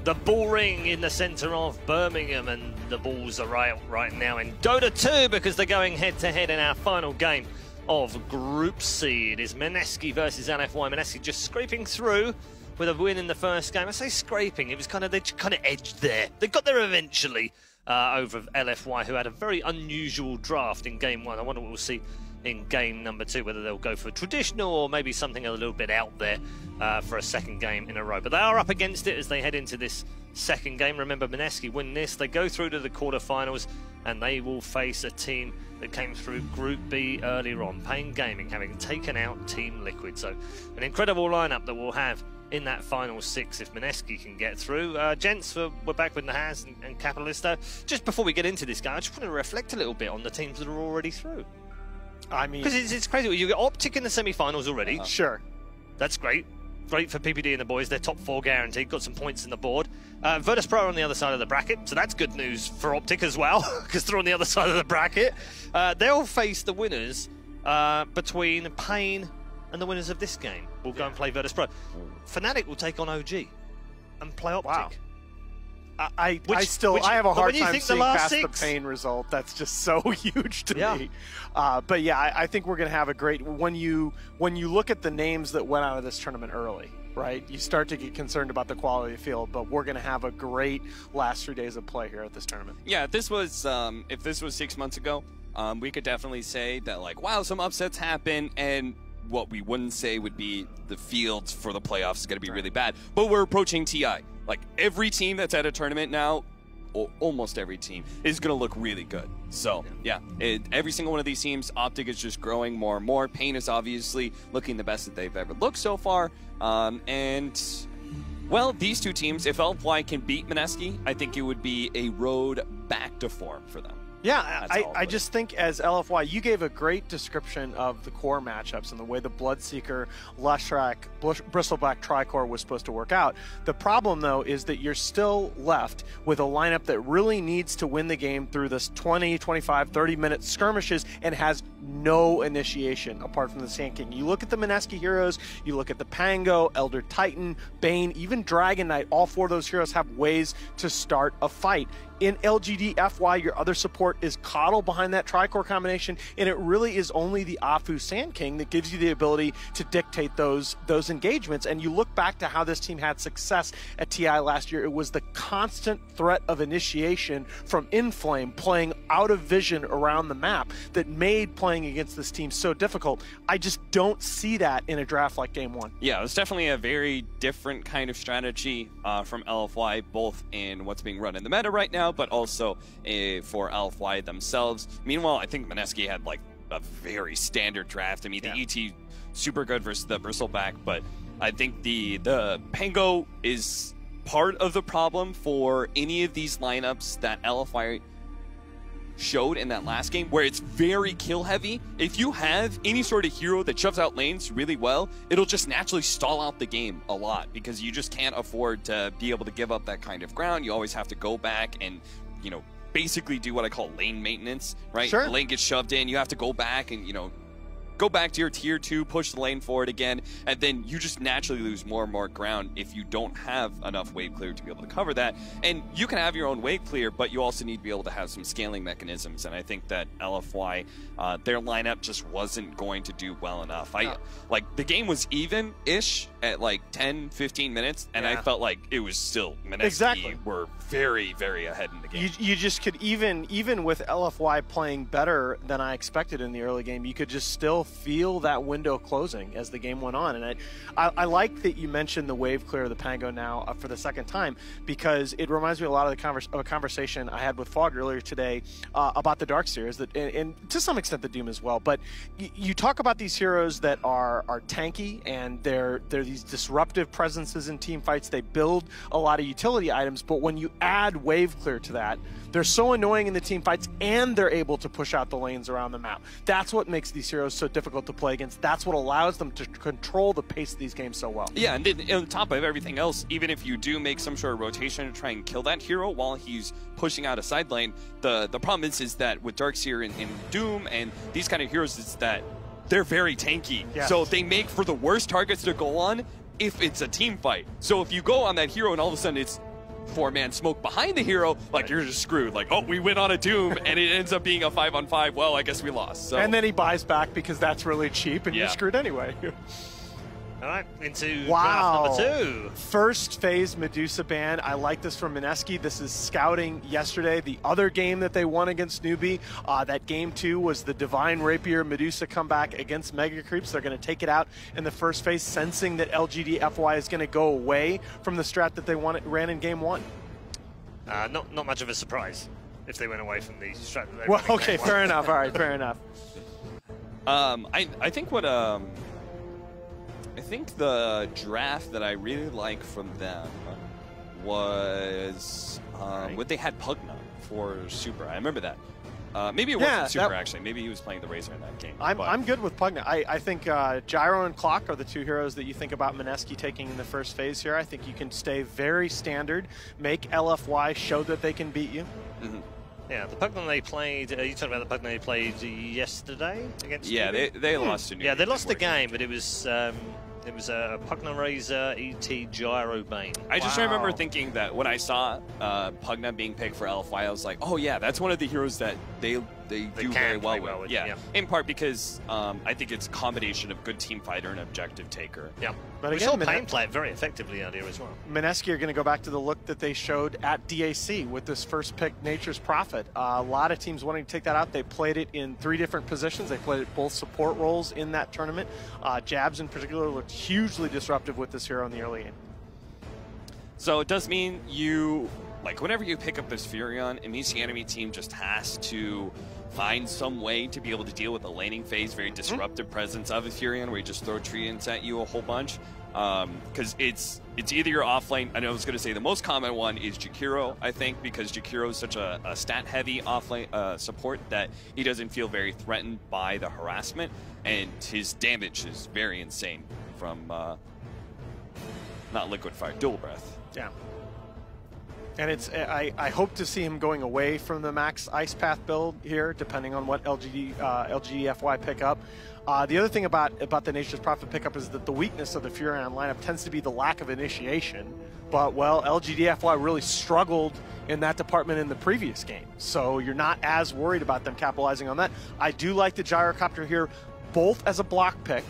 The ball ring in the centre of Birmingham, and the balls are right now in Dota 2 because they're going head-to-head in our final game of Group C. It is Mineski versus LFY. Mineski just scraping through with a win in the first game. I say scraping, it was they kind of edged there. They got there eventually over LFY, who had a very unusual draft in game 1. I wonder what we'll see in game number 2, whether they'll go for traditional or maybe something a little bit out there for a second game in a row. But they are up against it as they head into this second game. Remember, Mineski win this, they go through to the quarterfinals, and they will face a team that came through Group B earlier on, Pain Gaming, having taken out Team Liquid. So an incredible lineup that we'll have in that final 6 if Mineski can get through. Gents, we're back with Nahaz and Capitalisto. Just before we get into this game, I just want to reflect a little bit on the teams that are already through. I mean, because it's crazy. You get Optic in the semi-finals already. Sure. That's great. Great for PPD and the boys. They're top 4 guaranteed. Got some points in the board. Virtus.pro on the other side of the bracket, so that's good news for Optic as well, because they're on the other side of the bracket. They'll face the winners between Pain and the winners of this game. We'll go and play Virtus.pro. Fnatic will take on OG and play Optic. Wow. I have a hard time seeing past the Pain result. That's just so huge to me. But yeah, I think we're going to have a great, when you look at the names that went out of this tournament early, right, you start to get concerned about the quality of the field, but we're going to have a great last 3 days of play here at this tournament. Yeah, if this was 6 months ago, we could definitely say that, like, wow, some upsets happen, and what we wouldn't say would be the fields for the playoffs is going to be really bad. But we're approaching TI. Like, every team that's at a tournament now, or almost every team, is going to look really good. So, yeah, every single one of these teams, Optic is just growing more and more. Pain is obviously looking the best that they've ever looked so far. And, well, these two teams, if LFY can beat Mineski, I think it would be a road back to form for them. Yeah, I just think as LFY, you gave a great description of the core matchups and the way the Bloodseeker, Leshrac, Bristleback Tricore was supposed to work out. The problem, though, is that you're still left with a lineup that really needs to win the game through this 20, 25, 30-minute skirmishes and has no initiation apart from the Sand King. You look at the Mineski heroes, you look at the Pango, Elder Titan, Bane, even Dragon Knight, all 4 of those heroes have ways to start a fight. In LGD FY, your other support is Coddle behind that Tricore combination, and it really is only the Ahfu Sand King that gives you the ability to dictate those engagements. And you look back to how this team had success at TI last year, it was the constant threat of initiation from Inflame playing out of vision around the map that made playing against this team so difficult. I just don't see that in a draft like Game 1. Yeah, it's definitely a very different kind of strategy from LFY, both in what's being run in the meta right now, but also for LFY themselves. Meanwhile, I think Mineski had like a very standard draft. I mean, the ET super good versus the Bristleback, but I think the Pango is part of the problem for any of these lineups that LFY showed in that last game, where it's very kill heavy. If you have any sort of hero that shoves out lanes really well, it'll just naturally stall out the game a lot, because you just can't afford to be able to give up that kind of ground. You always have to go back and, you know, basically do what I call lane maintenance, right? Sure. The lane gets shoved in, you have to go back and, you know, go back to your tier 2, push the lane forward again, and then you just naturally lose more and more ground if you don't have enough wave clear to be able to cover that. And you can have your own wave clear, but you also need to be able to have some scaling mechanisms, and I think that LFY, their lineup just wasn't going to do well enough. Like, the game was even-ish at like 10, 15 minutes, and I felt like it was still Mineski were very, very ahead in the game. You just could, even with LFY playing better than I expected in the early game, you could just still feel that window closing as the game went on. And I like that you mentioned the wave clear of the Pango now for the second time, because it reminds me a lot of a conversation I had with Fog earlier today about the Darkseers, and to some extent the Doom as well. But you talk about these heroes that are tanky, and they're these disruptive presences in team fights. They build a lot of utility items, but when you add wave clear to that, they're so annoying in the team fights, and they're able to push out the lanes around the map. That's what makes these heroes so difficult to play against. That's what allows them to control the pace of these games so well. Yeah, and then on top of everything else, even if you do make some sort of rotation to try and kill that hero while he's pushing out a side lane, the problem is that with Darkseer and Doom and these kind of heroes, is that they're very tanky. Yeah. So they make for the worst targets to go on if it's a team fight. So if you go on that hero and all of a sudden it's 4-man smoke behind the hero, like you're just screwed. Like, oh, we went on a Doom, and it ends up being a 5-on-5. Well, I guess we lost. So. And then he buys back because that's really cheap, and you're screwed anyway. All right, into draft number 2. First phase Medusa ban. I like this from Mineski. This is scouting yesterday. The other game that they won against Newbie, that game 2 was the Divine Rapier Medusa comeback against Mega Creeps. They're going to take it out in the first phase, sensing that LGD-FY is going to go away from the strat that they ran in game 1. Not much of a surprise if they went away from the strat that they Well, ran in okay, game fair 1. enough. All right, fair enough. I think what I think the draft that I really like from them was what they had Pugna for Super. I remember that. Maybe it wasn't Super, actually. Maybe he was playing the Razor in that game. I'm good with Pugna. I think Gyro and Clock are the 2 heroes that you think about Mineski taking in the first phase here. I think you can stay very standard, make LFY show that they can beat you. Mm-hmm. Yeah, the Pugna they played, you talking about the Pugna they played yesterday against they lost to Newbie. Yeah, they lost the game, but it was a Pugna Razor ET Gyro Bane. I just remember thinking that when I saw Pugna being picked for LFY, I was like, oh yeah, that's one of the heroes that they do very well with. Yeah, in part because I think it's a combination of good team fighter and objective taker. Yeah, but we again, saw Pain play it very effectively earlier as well. Mineski are going to go back to the look that they showed at DAC with this first pick, Nature's Prophet. A lot of teams wanting to take that out. They played it in 3 different positions. They played it both support roles in that tournament. Jabz in particular looked hugely disruptive with this hero in the early game. So it does mean you, like, whenever you pick up this Furion, it means the enemy team just has to find some way to be able to deal with the laning phase, very disruptive presence of a Furion where you just throw treants at you a whole bunch. Because it's either your offlane, I know I was going to say the most common one is Jakiro, I think, because Jakiro is such a stat-heavy offlane support that he doesn't feel very threatened by the harassment, and his damage is very insane from, not Liquid Fire, Dual Breath. Yeah. And it's I hope to see him going away from the max Ice Path build here, depending on what LGD-FY pick up. The other thing about the Nature's Prophet pickup is that the weakness of the Furion lineup tends to be the lack of initiation. But, well, LGD-FY really struggled in that department in the previous game. So you're not as worried about them capitalizing on that. I do like the Gyrocopter here, both as a block pick,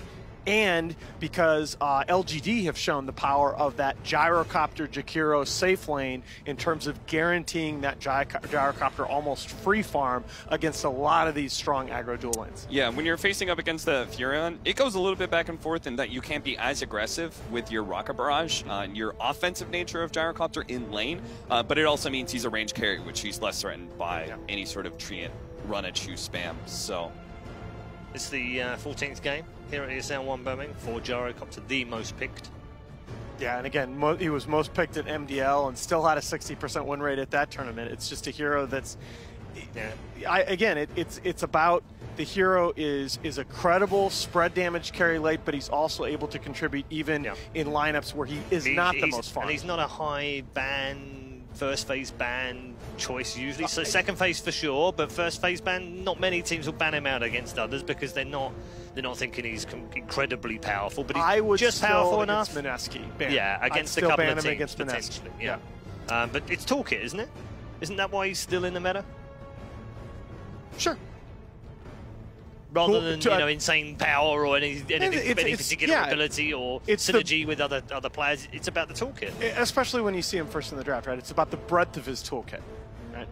and because LGD have shown the power of that Gyrocopter Jakiro safe lane in terms of guaranteeing that Gyrocopter almost free farm against a lot of these strong aggro dual lanes. Yeah, when you're facing up against the Furion, it goes a little bit back and forth in that you can't be as aggressive with your Rocket Barrage on your offensive nature of Gyrocopter in lane, but it also means he's a range carry, which he's less threatened by any sort of treant run at you spam. So it's the 14th game here at ESL Birmingham for Gyrocopter, the most picked. Yeah, and again, he was most picked at MDL and still had a 60% win rate at that tournament. It's just a hero that's, it's about the hero is a credible spread damage carry late, but he's also able to contribute even in lineups where he is not the most fun. And he's not a high ban, first phase ban choice usually. So second phase for sure, but first phase ban, not many teams will ban him out against others because they're not thinking he's incredibly powerful, but he's just powerful enough. Mineski, against a couple of teams against potentially. But it's toolkit, isn't it? Isn't that why he's still in the meta? Sure. Rather than insane power or any particular ability or synergy with other players, it's about the toolkit. Especially when you see him first in the draft, right? It's about the breadth of his toolkit, right?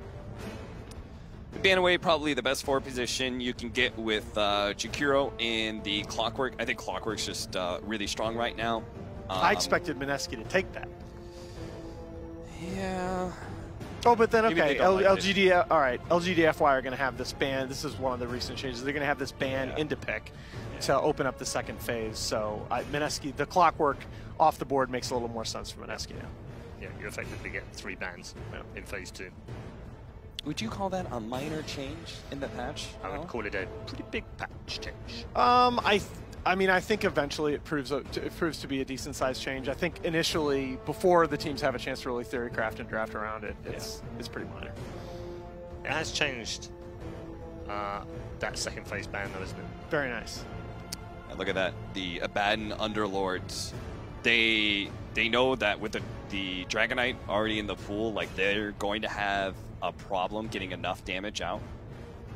Ban away probably the best forward position you can get with Jakiro in the Clockwork. I think Clockwork's just really strong right now. I expected Mineski to take that. Yeah. Oh, but then, okay, LGD, all right, LGD-FY are going to have this ban. This is one of the recent changes. They're going to have this ban into pick to open up the second phase. So Mineski, the Clockwork off the board makes a little more sense for Mineski now. Yeah, you're effectively getting 3 bans in phase 2. Would you call that a minor change in the patch? I would call it a pretty big patch change. I mean, I think eventually it proves to be a decent sized change. I think initially, before the teams have a chance to really theory craft and draft around it, it's pretty minor. It has changed that second phase ban, though, isn't it? Very nice. And look at that, the Abaddon Underlords they know that with the Dragonite already in the pool, like they're going to have a problem getting enough damage out,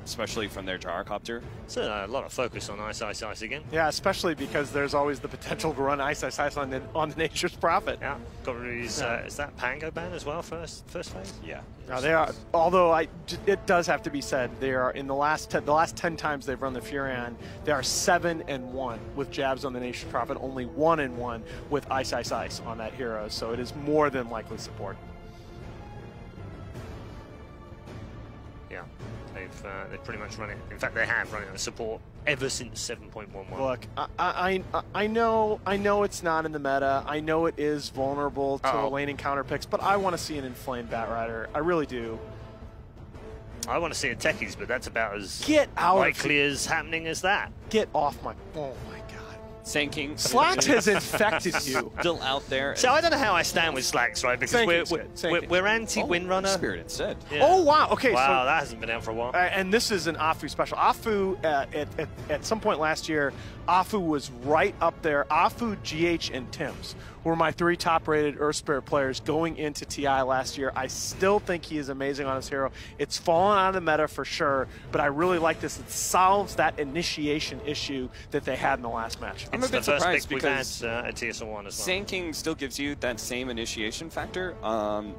especially from their Gyrocopter. So a lot of focus on Ice Ice Ice again. Yeah, especially because there's always the potential to run Ice Ice Ice on the Nature's Prophet. Yeah, got to use, is that Pango ban as well first phase? Yeah. Now they are, although it does have to be said, they are in the last 10 times they've run the Furion, they are 7-1 with Jabz on the Nature's Prophet, only 1-1 with Ice Ice Ice on that hero. So it is more than likely support. Yeah, they've pretty much run it. In fact, they have run it as support ever since 7.11. Look, I know it's not in the meta. I know it is vulnerable to the laning counter picks, but I want to see an Inflame Batrider. I really do. I want to see a Techies, but that's about as likely as happening as that. Get off my... Oh my god. Sand King. Slacks has infected you. Still out there. So I don't know how I stand with Slacks, right? Because we're anti-Windrunner. Spirit instead. Yeah. Oh wow. Okay. Wow, so, that hasn't been out for a while. And this is an Ahfu special. Ahfu at some point last year, Ahfu was right up there. Ahfu, GH, and Tims were my 3 top-rated Earth Spirit players going into TI last year. I still think he is amazing on his hero. It's fallen out of the meta for sure, but I really like this. It solves that initiation issue that they had in the last match. I'm a bit surprised because at TSL 1 as well. Sand King still gives you that same initiation factor.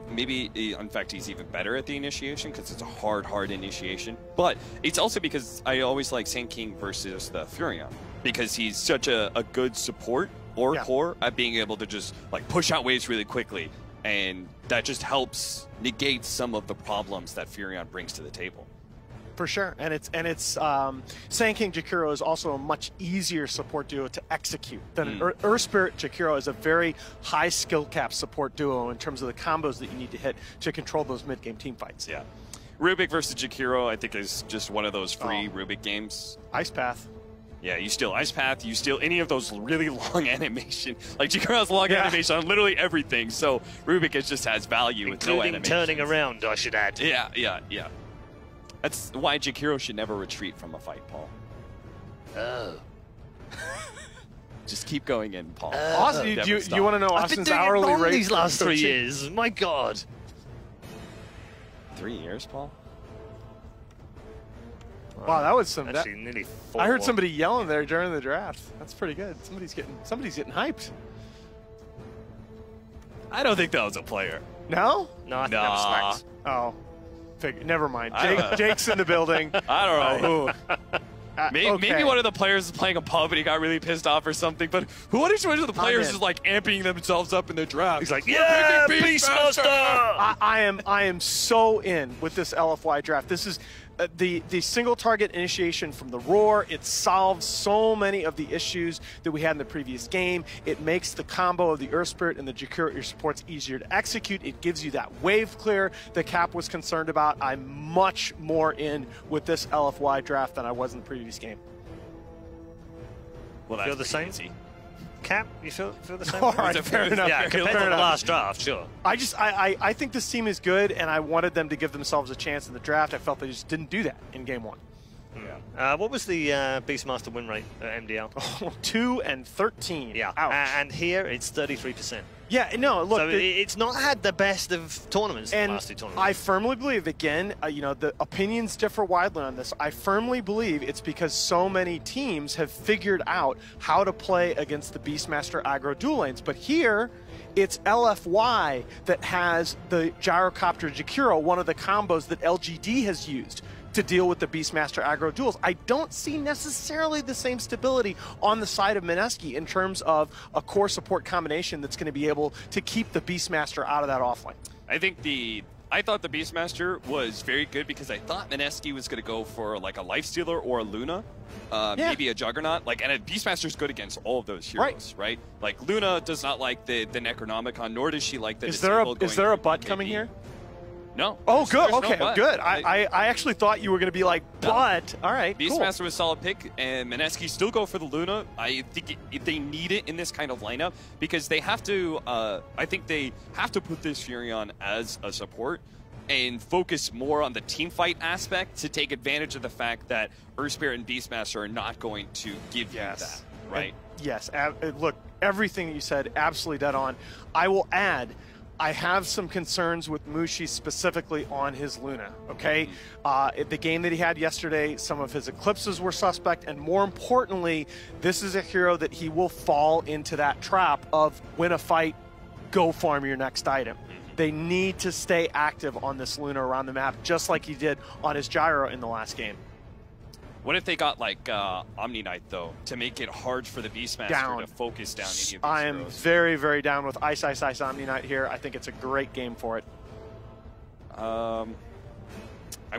Maybe, in fact, he's even better at the initiation because it's a hard initiation. But it's also because I always like Sand King versus the Furion because he's such a good support or core at being able to just like push out waves really quickly, and that just helps negate some of the problems that Furion brings to the table. For sure, and it's Sand King Jakiro is also a much easier support duo to execute than an Earth Spirit Jakiro is a very high skill cap support duo in terms of the combos that you need to hit to control those mid game team fights. Yeah, Rubick versus Jakiro I think is just one of those free Rubick games. Ice Path. Yeah, you steal Ice Path, you steal any of those really long animation. Like, Jakiro has long animation on literally everything, so Rubick just has value with no animation. Turning around, I should add. Yeah. That's why Jakiro should never retreat from a fight, Paul. Oh. Just keep going in, Paul. Austin, do you want to know Austin's hourly rate these last 3 years? My God. 3 years, Paul? Wow, that was some. Actually, nearly 4. I heard somebody yelling there during the draft. That's pretty good. Somebody's getting hyped. I don't think that was a player. No? No, I think that was Slacks. Oh, never mind. Jake's in the building. I don't know. Maybe one of the players is playing a pub and he got really pissed off or something. But which one of the players is like amping themselves up in the draft? He's like, yeah, Beastmaster! I am so in with this LFY draft. This is the single target initiation from the Roar. It solves so many of the issues that we had in the previous game. It makes the combo of the Earth Spirit and the Jakiro your supports easier to execute. It gives you that wave clear that Cap was concerned about. I'm much more in with this LFY draft than I was in the previous game. Well, that's feel the same? easy. Cap, you feel the same? All right, fair enough. Yeah, compared to the last draft, sure. I think this team is good, and I wanted them to give themselves a chance in the draft. I felt they just didn't do that in game 1. Yeah. What was the Beastmaster win rate at MDL? 2-13. Yeah. And here it's 33%. Yeah, no, look. So it's not had the best of tournaments in the last 2 tournaments. I firmly believe, again, the opinions differ widely on this. I firmly believe it's because so many teams have figured out how to play against the Beastmaster aggro dual lanes. But here, it's LFY that has the Gyrocopter Jakiro, one of the combos that LGD has used to deal with the Beastmaster aggro duels. I don't see necessarily the same stability on the side of Mineski in terms of a core support combination that's going to be able to keep the Beastmaster out of that offlane. I thought the Beastmaster was very good because I thought Mineski was going to go for like a Lifestealer or a Luna, maybe a Juggernaut. And a Beastmaster is good against all of those heroes, right? Like Luna does not like the Necronomicon, nor does she like the. Is there a butt coming here? No. Oh, good. Okay, good. I actually thought you were going to be like, but all right, Beastmaster was a solid pick, and Mineski still go for the Luna. I think they need it in this kind of lineup because they have to. I think they have to put this Furion as a support and focus more on the team fight aspect to take advantage of the fact that Earth Spirit and Beastmaster are not going to give you that, right? Yes. Look, everything that you said, absolutely dead on. I will add, I have some concerns with Mushi specifically on his Luna, okay? The game that he had yesterday, some of his eclipses were suspect, and more importantly, this is a hero that he will fall into that trap of win a fight, go farm your next item. They need to stay active on this Luna around the map, just like he did on his Gyro in the last game. What if they got like Omni Knight though, to make it hard for the Beastmaster to focus down any of these I am heroes? very, very down with Ice Omni Knight here. I think it's a great game for it. I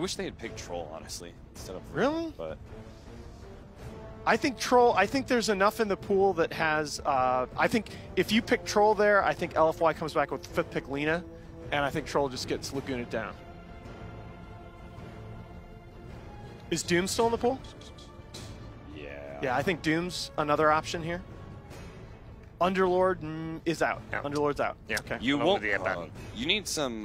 wish they had picked Troll, honestly, instead of Really? But I think Troll, I think there's enough in the pool that has, I think if you pick Troll there, I think LFY comes back with 5th pick Lina, and I think Troll just gets Lagooned down. Is Doom still in the pool? yeah. Yeah, I think Doom's another option here. Underlord is out. Yeah. Underlord's out. Yeah. Okay. You Along won't. with the button. You need some.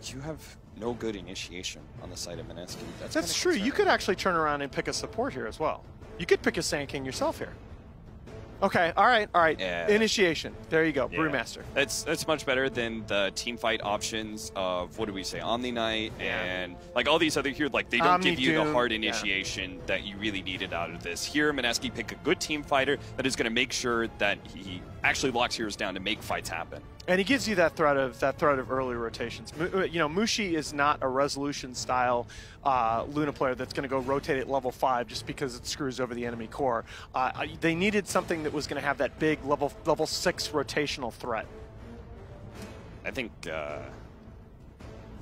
You have no good initiation on the side of Mineski. That's kinda true. You concerning. could actually turn around and pick a support here as well. You could pick a Sand King yourself here. Okay, all right. Yeah. Initiation. There you go, Yeah. Brewmaster. That's much better than the team fight options of, what do we say, Omni Knight and like all these other here. Like they don't Omni give you the Doom, hard yeah. initiation that you really needed out of this. Here, Mineski pick a good team fighter that is going to make sure that he actually locks heroes down to make fights happen. And he gives you that threat of early rotations. You know, Mushi is not a resolution style Luna player that's going to go rotate at level 5 just because it screws over the enemy core. They needed something that was going to have that big level 6 rotational threat. I think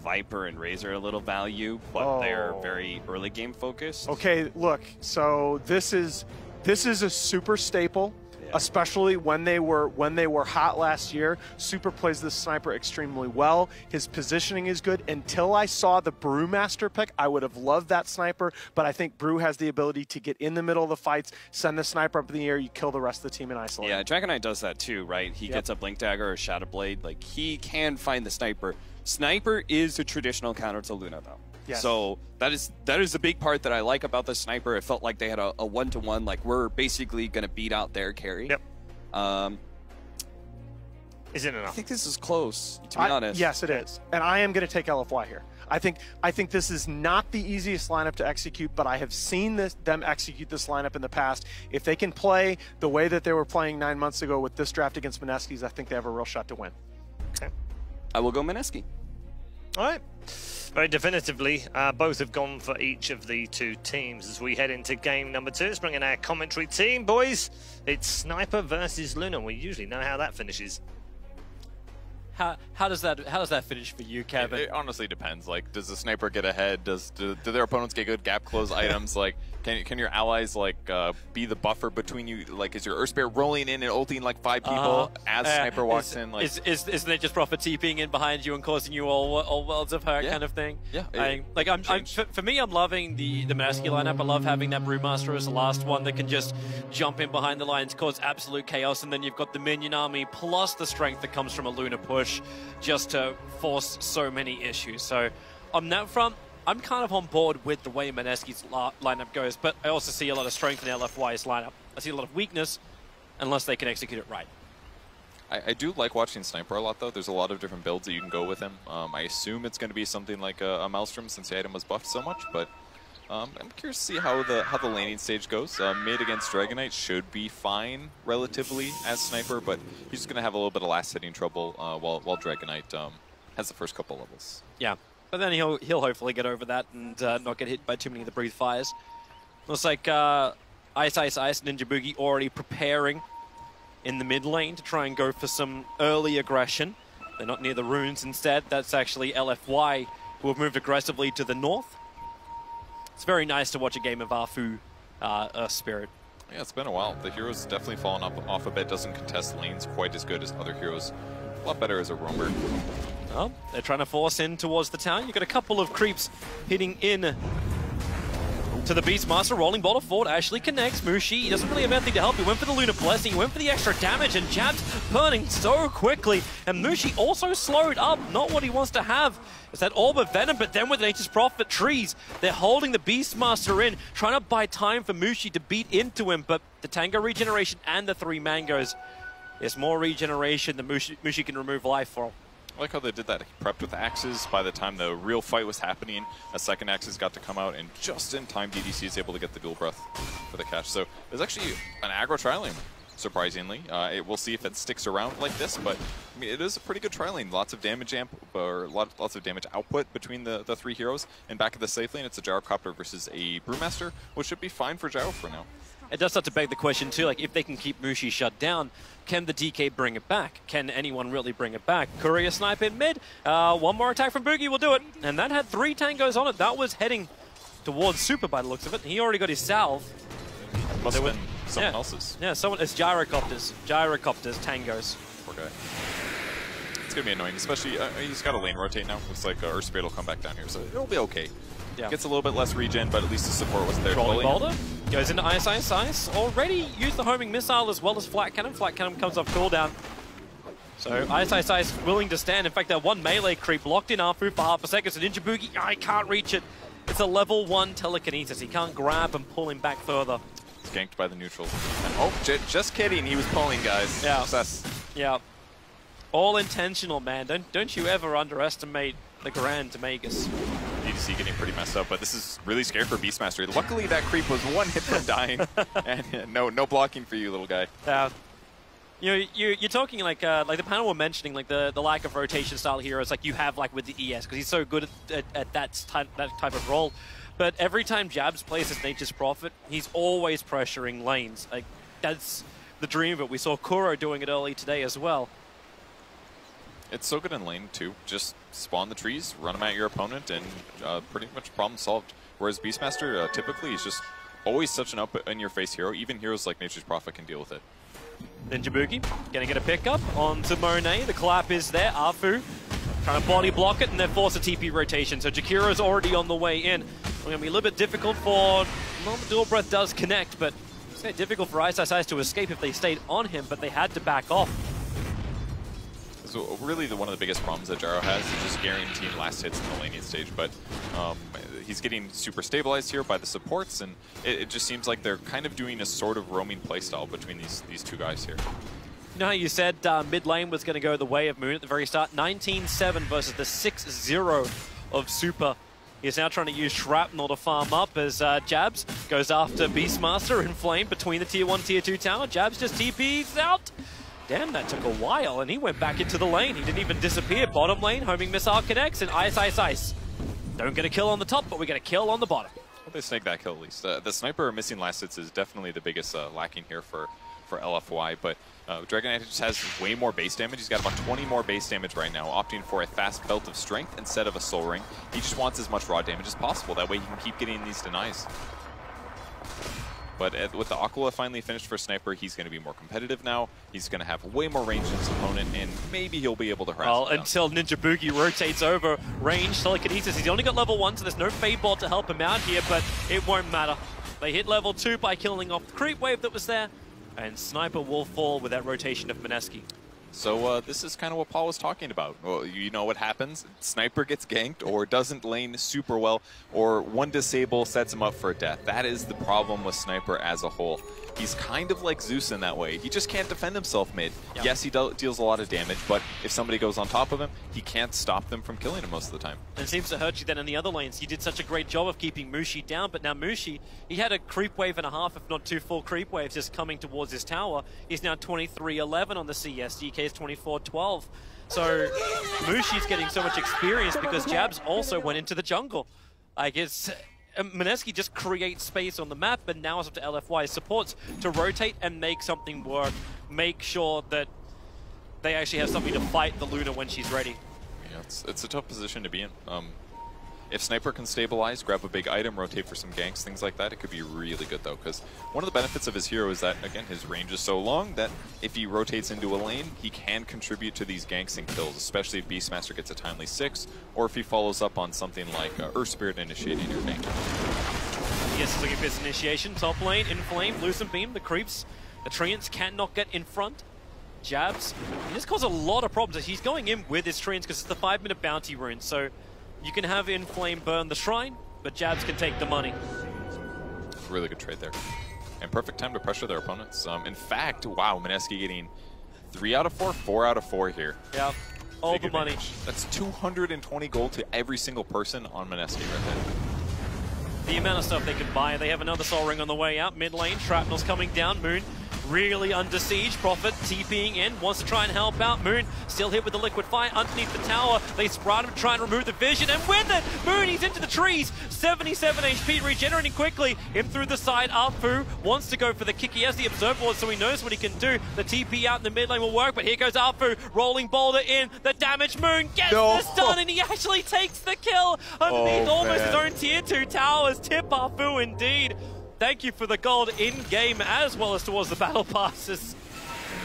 Viper and Razor are a little value, but they're very early game focused. Okay, look. So this is a super staple. Especially when they were hot last year. Super plays this sniper extremely well. His positioning is good. Until I saw the Brewmaster pick, I would have loved that sniper, but I think Brew has the ability to get in the middle of the fights, send the sniper up in the air, you kill the rest of the team in isolation. Yeah, Dragon Knight does that too, right? He gets a Blink Dagger or Shadow Blade. Like, he can find the sniper. Sniper is a traditional counter to Luna, though. Yes. So that is a big part that I like about the sniper. It felt like they had a one-to-one, like we're basically going to beat out their carry. Yep. Is it I enough? think this is close, to be honest. Yes, it is. And I am going to take LFY here. I think this is not the easiest lineup to execute, but I have seen them execute this lineup in the past. If they can play the way that they were playing 9 months ago with this draft against Mineski's, I think they have a real shot to win. Okay. I will go Mineski. All right. Very definitively, both have gone for each of the two teams as we head into game number 2. Let's bring in our commentary team, boys. It's Sniper versus Luna. We usually know how that finishes. How does that finish for you, Kevin? It honestly depends. Like, does the sniper get ahead? Do their opponents get good gap close items? Like, can your allies like be the buffer between you? Like, is your Earth Spear rolling in and ulting like 5 people as sniper walks in? Like, isn't it just Prophet TPing in behind you and causing you all worlds of hurt kind of thing? Yeah. For me, I'm loving the Mineski lineup. I love having that Brewmaster as the last one that can just jump in behind the lines, cause absolute chaos, and then you've got the minion army plus the strength that comes from a Luna push just to force so many issues. So on that front, I'm kind of on board with the way Mineski's lineup goes, but I also see a lot of strength in LFY's lineup. I see a lot of weakness unless they can execute it right. I do like watching Sniper a lot, though. There's a lot of different builds that you can go with him. I assume it's going to be something like a Maelstrom since the item was buffed so much, but I'm curious to see how the laning stage goes. Mid against Dragon Knight should be fine relatively as Sniper, but he's just going to have a little bit of last-hitting trouble while Dragon Knight has the first couple levels. Yeah, but then he'll hopefully get over that and not get hit by too many of the breathe fires. Looks like Ice Ninjaboogie already preparing in the mid lane to try and go for some early aggression. They're not near the runes instead. That's actually LFY, who have moved aggressively to the north. It's very nice to watch a game of Ahfu Earth Spirit. Yeah, it's been a while. The hero's definitely fallen off a bit. Doesn't contest lanes quite as good as other heroes. A lot better as a roamer. Well, they're trying to force in towards the town. You've got a couple of creeps hitting in to the Beastmaster. Rolling bottle forward actually connects. Mushi, he doesn't really have anything to help. He went for the Luna Blessing. He went for the extra damage, and Jabz burning so quickly. And Mushi also slowed up. Not what he wants to have. It's that Orb of Venom, but then with Nature's Prophet trees, they're holding the Beastmaster in, trying to buy time for Mushi to beat into him, but the Tango regeneration and the 3 mangoes There's more regeneration than Mushi can remove life from. I like how they did that. He prepped with axes. By the time the real fight was happening, a second axes got to come out, and just in time, DDC is able to get the dual breath for the catch. So there's actually an aggro tri-lane, surprisingly. We'll see if it sticks around like this, but I mean, it is a pretty good tri-lane. Lots of damage lots of damage output between the three heroes. And back at the safe lane, it's a Gyrocopter versus a Brewmaster, which should be fine for Gyro for now. It does start to beg the question too, like if they can keep Mushi shut down, can the DK bring it back? Can anyone really bring it back? Courier snipe in mid, one more attack from Boogie will do it. And that had 3 tangos on it. That was heading towards Super by the looks of it. He already got his salve. Must have been someone else's. Yeah, it's Gyrocopters. Gyrocopters, tangos. Poor guy. It's going to be annoying, especially he's got a lane rotate now. Looks like Earthspade will come back down here, so it'll be okay. Yeah. Gets a little bit less regen, but at least the support was there. Trolling Boulder goes into Ice. Already used the homing missile as well as Flat Cannon. Flat Cannon comes off cooldown. So Ice willing to stand. In fact, that one melee creep locked in Ahfu for half a second. So Ninjaboogie, I can't reach it. It's a level 1 telekinesis. He can't grab and pull him back further. It's ganked by the neutral. And, oh, just kidding. He was pulling, guys. Yeah. Success. Yeah. All intentional, man. Don't you ever underestimate the Grand Magus. DDC getting pretty messed up, but this is really scary for Beastmaster. Luckily, that creep was 1 hit from dying, and no blocking for you, little guy. You're talking like the panel were mentioning, like the lack of rotation style heroes, like you have like with the ES, because he's so good at that type of role. But every time Jabz plays his Nature's Prophet, he's always pressuring lanes. Like that's the dream of it. We saw Kuro doing it early today as well. It's so good in lane, too. Just spawn the trees, run them at your opponent, and pretty much problem solved. Whereas Beastmaster, typically, is just always such an up-in-your-face hero. Even heroes like Nature's Prophet can deal with it. Ninjaboogie gonna get a pickup onto Monet. The clap is there. Ahfu trying to body block it, and then force a TP rotation. So Jakiro's already on the way in. It's going to be a little bit difficult for... Well, the dual breath does connect, but it's going to be difficult for Ice to escape if they stayed on him, but they had to back off. So really, one of the biggest problems that Gyro has is just guaranteeing last hits in the laning stage, but he's getting super stabilized here by the supports, and it just seems like they're kind of doing a sort of roaming playstyle between these two guys here. You know how you said mid lane was going to go the way of Moon at the very start? 19-7 versus the 6-0 of Super. He's now trying to use Shrapnel to farm up as Jabz goes after Beastmaster Inflame between the Tier 1, Tier 2 tower. Jabz just TPs out. Damn, that took a while, and he went back into the lane. He didn't even disappear. Bottom lane, homing missile connects, and Ice. Don't get a kill on the top, but we get a kill on the bottom. Well, they snake that kill at least. The sniper missing last hits is definitely the biggest lacking here for LFY, but Dragon Knight just has way more base damage. He's got about 20 more base damage right now, opting for a fast belt of strength instead of a soul ring. He just wants as much raw damage as possible. That way he can keep getting these denies. But with the Aquila finally finished for Sniper, he's going to be more competitive now. He's going to have way more range in his opponent, and maybe he'll be able to harass him down. Until Ninjaboogie rotates over range telekinesis. He's only got level 1, so there's no Fade Bolt to help him out here, but it won't matter. They hit level 2 by killing off the creep wave that was there, and Sniper will fall with that rotation of Mineski. So this is kind of what Paul was talking about. Well, you know what happens. Sniper gets ganked or doesn't lane super well, or one disable sets him up for death. That is the problem with Sniper as a whole. He's kind of like Zeus in that way. He just can't defend himself mid. Yep. Yes, he deals a lot of damage, but if somebody goes on top of him, he can't stop them from killing him most of the time. And it seems to hurt you then in the other lanes. He did such a great job of keeping Mushi down, but now Mushi, he had a creep wave and a half, if not 2 full creep waves just coming towards his tower. He's now 23-11 on the CS. DK is 24-12. So Mushi's getting so much experience because Jabz also went into the jungle. I guess Mineski just creates space on the map, but now it's up to LFY's supports to rotate and make something work. Make sure that they actually have something to fight the Luna when she's ready. Yeah, it's a tough position to be in. If Sniper can stabilize, grab a big item, rotate for some ganks, things like that, it could be really good though, because one of the benefits of his hero is that, again, his range is so long that if he rotates into a lane, he can contribute to these ganks and kills, especially if Beastmaster gets a timely 6, or if he follows up on something like Earth Spirit initiating your gank. Yes, looking for his initiation. Top lane, Inflame, Lucent Beam, the creeps. The Treants cannot get in front. Jabz. And this causes a lot of problems. He's going in with his Treants because it's the 5-minute bounty rune, so you can have Inflame burn the shrine, but Jabz can take the money. Really good trade there. And perfect time to pressure their opponents. In fact, wow, Mineski getting 3 out of 4, 4 out of 4 here. Yeah, all Big the money. advantage. That's 220 gold to every single person on Mineski right there. The amount of stuff they can buy. They have another Soul Ring on the way out. Mid lane, Shrapnel's coming down. Moon really under siege. Prophet TPing in, wants to try and help out. Moon still hit with the liquid fire underneath the tower. They sprout him, try and remove the vision, and with it, Moon, he's into the trees. 77 HP, regenerating quickly. Him through the side. Ahfu wants to go for the kick. He has the observer ward, so he knows what he can do. The TP out in the mid lane will work, but here goes Ahfu, rolling boulder in. The damage, Moon gets the stun, and he actually takes the kill underneath almost his own tier 2 towers. Tip Ahfu indeed. Thank you for the gold in-game as well as towards the battle passes.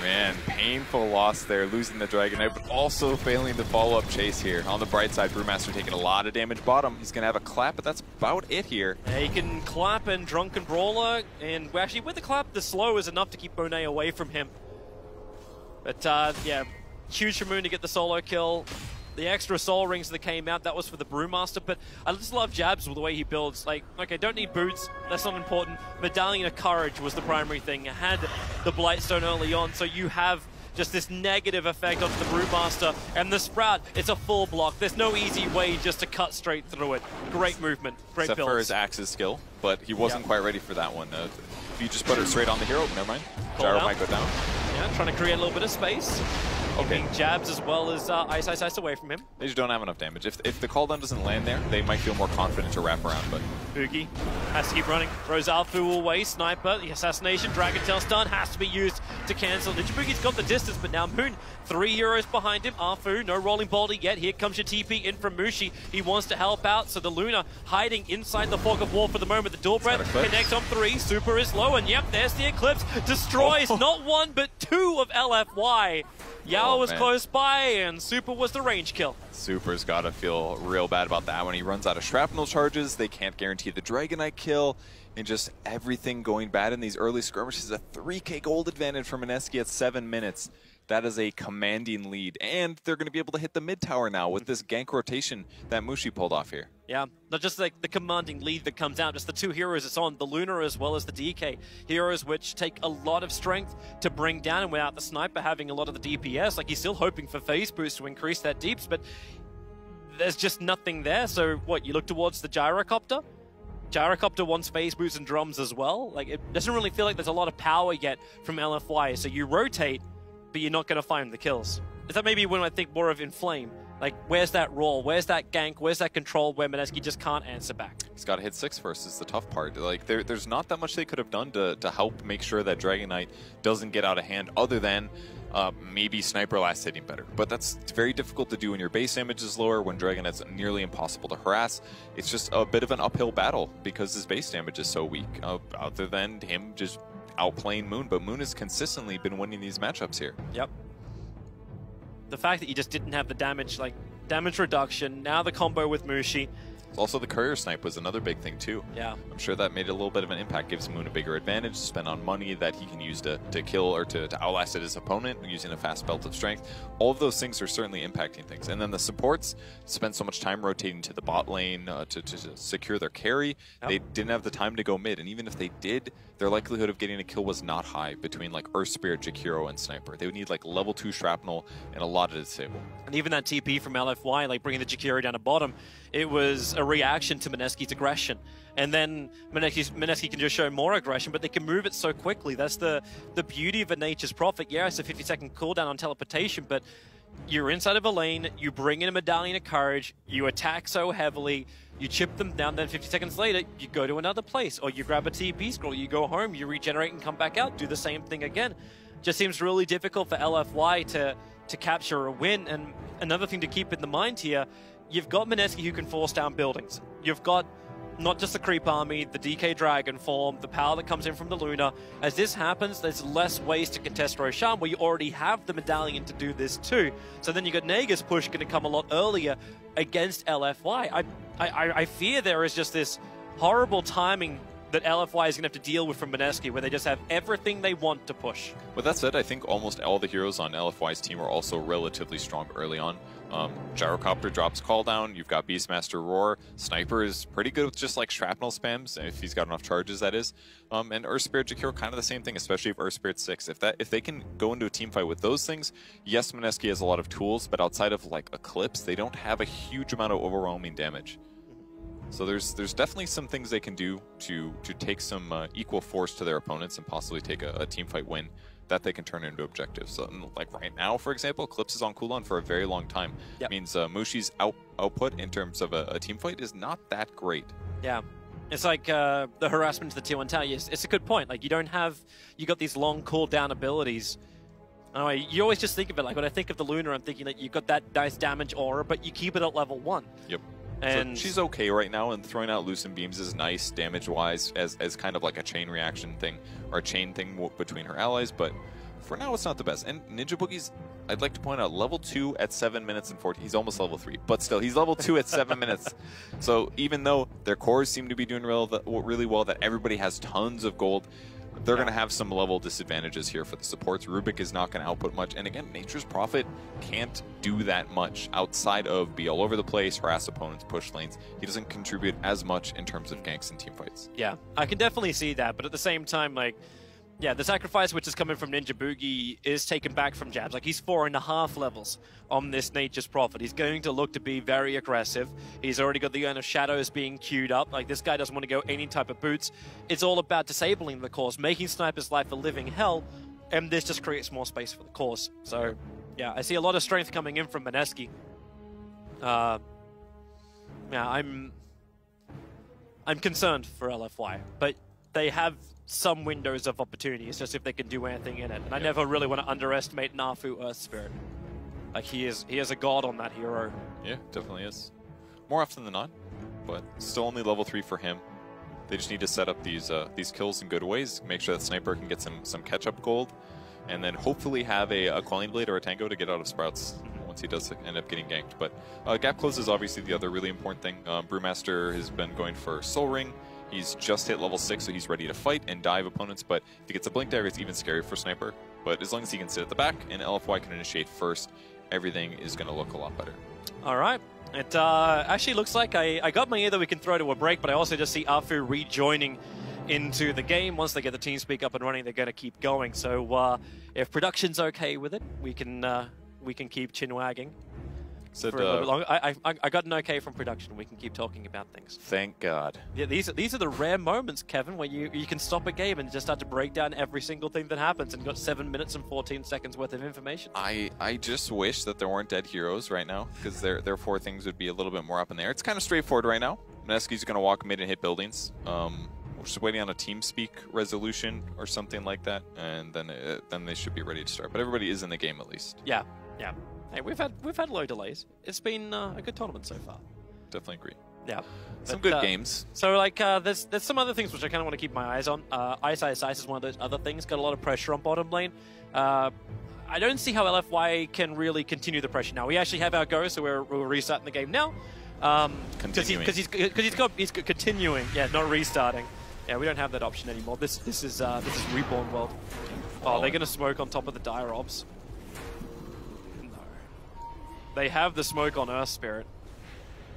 Man, painful loss there, losing the Dragon Knight, but also failing the follow-up chase here. On the bright side, Brewmaster taking a lot of damage bottom. He's going to have a clap, but that's about it here. Yeah, he can clap and Drunken Brawler, and actually with the clap, the slow is enough to keep Monet away from him. But yeah, huge for Moon to get the solo kill. The extra soul rings that came out, that was for the Brewmaster, but I just love Jabz with the way he builds. Like, okay, don't need boots, that's not important. Medallion of Courage was the primary thing. It had the Blightstone early on, so you have just this negative effect onto the Brewmaster, and the Sprout, it's a full block. There's no easy way just to cut straight through it. Great movement, great build. Except for his Axe's skill, but he wasn't quite ready for that one. If you just put it straight on the hero, never mind. Gyro might go down. Yeah, trying to create a little bit of space. Okay. Jabs as well as Ice away from him. They just don't have enough damage. If the call down doesn't land there, they might feel more confident to wrap around, but... Boogie has to keep running. Throws Ahfu away. Sniper, the assassination, Dragon Tail stun has to be used to cancel. Ninjaboogie's got the distance, but now Moon, 3 heroes behind him. Ahfu, no rolling boulder yet. Here comes your TP in from Mushi. He wants to help out, so the Luna hiding inside the Fog of War for the moment. The Dual Breath connects on 3. Super is low, and yep, there's the Eclipse. Destroys not 1, but 2 of LFY. Yao was close by, and Super was the range kill. Super's got to feel real bad about that. When he runs out of shrapnel charges, they can't guarantee the Dragon Knight kill, and just everything going bad in these early skirmishes. A 3k gold advantage for Mineski at 7 minutes. That is a commanding lead, and they're going to be able to hit the mid tower now with this gank rotation that Mushi pulled off here. Yeah, not just like the commanding lead that comes out, just the 2 heroes it's on, the Luna as well as the DK. Heroes which take a lot of strength to bring down, and without the Sniper having a lot of the DPS, like he's still hoping for phase boost to increase that deeps, but there's just nothing there. So what, you look towards the Gyrocopter? Gyrocopter wants phase boosts and drums as well. Like, it doesn't really feel like there's a lot of power yet from LFY, so you rotate, but you're not going to find the kills. Is that maybe when I think more of Inflame? Like, where's that roll? Where's that gank? Where's that control where Mineski just can't answer back? He's got to hit 6 first is the tough part. Like, there's not that much they could have done to help make sure that Dragon Knight doesn't get out of hand, other than maybe Sniper last hitting better. But that's very difficult to do when your base damage is lower, when Dragon Knight's nearly impossible to harass. It's just a bit of an uphill battle because his base damage is so weak, other than him just outplaying Moon. But Moon has consistently been winning these matchups here. Yep. The fact that you just didn't have the damage, like damage reduction, now the combo with Mushi. Also, the courier snipe was another big thing too. Yeah. I'm sure that made a little bit of an impact, gives Moon a bigger advantage to spend on money that he can use to kill or to outlast his opponent using a fast belt of strength. All of those things are certainly impacting things. And then the supports spend so much time rotating to the bot lane to secure their carry. Yep. They didn't have the time to go mid, and even if they did, their likelihood of getting a kill was not high between like Earth Spirit, Jakiro, and Sniper. They would need like level 2 shrapnel and a lot of disable. And even that TP from LFY, like bringing the Jakiro down to bottom, it was a reaction to Mineski's aggression. And then Mineski can just show more aggression, but they can move it so quickly. That's the beauty of a Nature's Prophet. Yeah, it's a 50-second cooldown on teleportation, but you're inside of a lane, you bring in a Medallion of Courage, you attack so heavily, you chip them down, then 50 seconds later, you go to another place, or you grab a TP scroll, you go home, you regenerate and come back out, do the same thing again. Just seems really difficult for LFY to capture a win. And another thing to keep in the mind here, you've got Mineski who can force down buildings. You've got not just the creep army, the DK dragon form, the power that comes in from the Luna. As this happens, there's less ways to contest Roshan, where you already have the Medallion to do this too. So then you got Nega's push going to come a lot earlier against LFY. I fear there is just this horrible timing that LFY is going to have to deal with from Mineski, where they just have everything they want to push. With that said, I think almost all the heroes on LFY's team are also relatively strong early on. Gyrocopter drops call down, you've got Beastmaster Roar, Sniper is pretty good with just like shrapnel spams, if he's got enough charges, that is. And Spirit Jakiro, kind of the same thing, especially if Spirit 6. If they can go into a team fight with those things, yes, Mineski has a lot of tools, but outside of like Eclipse, they don't have a huge amount of overwhelming damage. So there's definitely some things they can do to take some equal force to their opponents and possibly take a team fight win that they can turn into objectives. So, like right now, for example, Eclipse is on cooldown for a very long time. Yep. Means Mushi's output in terms of a team fight is not that great. Yeah. It's like the harassment to the tier 1 tower. It's a good point. Like you got these long cooldown abilities. Anyway, you always just think of it like when I think of the Luna, I'm thinking that you've got that nice damage aura, but you keep it at level 1. Yep. And so she's okay right now, and throwing out Lucent Beams is nice damage-wise as kind of like a chain reaction thing, or a chain thing between her allies, but for now it's not the best. And Ninja Boogie's, I'd like to point out, level 2 at 7 minutes and 40. He's almost level 3, but still, he's level 2 at 7 minutes. So even though their cores seem to be doing really well, that everybody has tons of gold, they're going to have some level disadvantages here for the supports. Rubick is not going to output much. And again, Nature's Prophet can't do that much outside of be all over the place, harass opponents, push lanes. He doesn't contribute as much in terms of ganks and team fights. Yeah, I can definitely see that. But at the same time, like, yeah, the sacrifice which is coming from Ninja Boogie is taken back from Jabz. Like, he's 4.5 levels on this Nature's Prophet. He's going to look to be very aggressive. He's already got the kind of shadows being queued up. Like, this guy doesn't want to go any type of boots. It's all about disabling the cores, making Sniper's life a living hell, and this just creates more space for the cores. So, yeah, I see a lot of strength coming in from Mineski. Yeah, I'm concerned for LFY, but they have some windows of opportunity. It's just if they can do anything in it. And I never really want to underestimate Ahfu Earth Spirit. Like he is a god on that hero. Yeah, definitely is. More often than not, but still only level 3 for him. They just need to set up these kills in good ways, make sure that Sniper can get some catch-up gold, and then hopefully have a Quelling Blade or a Tango to get out of Sprouts once he does end up getting ganked. But gap close is obviously the other really important thing. Brewmaster has been going for Soul Ring. He's just hit level 6, so he's ready to fight and dive opponents, but if he gets a Blink Dagger, it's even scarier for Sniper. But as long as he can sit at the back and LFY can initiate first, everything is going to look a lot better. All right. It actually looks like I got my ear that we can throw to a break, but I also just see Ahfu rejoining into the game. Once they get the TeamSpeak up and running, they're going to keep going. So if production's okay with it, we can keep chin wagging. For a little bit longer. I got an okay from production. We can keep talking about things. Thank God. Yeah, these are the rare moments, Kevin, where you can stop a game and just start to break down every single thing that happens, and got 7 minutes and 14 seconds worth of information. I just wish that there weren't dead heroes right now, because therefore things would be a little bit more up in the air. It's kind of straightforward right now. Mineski's going to walk mid and hit buildings. We're just waiting on a TeamSpeak resolution or something like that, and then they should be ready to start. But everybody is in the game at least. Yeah, yeah. Hey, we've had low delays. It's been a good tournament so far. Definitely agree. Yeah. Some good games. So, like, there's some other things which I kind of want to keep my eyes on. ESL is one of those other things. Got a lot of pressure on bottom lane. I don't see how LFY can really continue the pressure now. We actually have our go, so we're restarting the game now. Continuing. Because he's continuing. Yeah, not restarting. Yeah, we don't have that option anymore. This is Reborn World. Oh, they're gonna smoke on top of the Dire Ops. They have the smoke on Earth Spirit.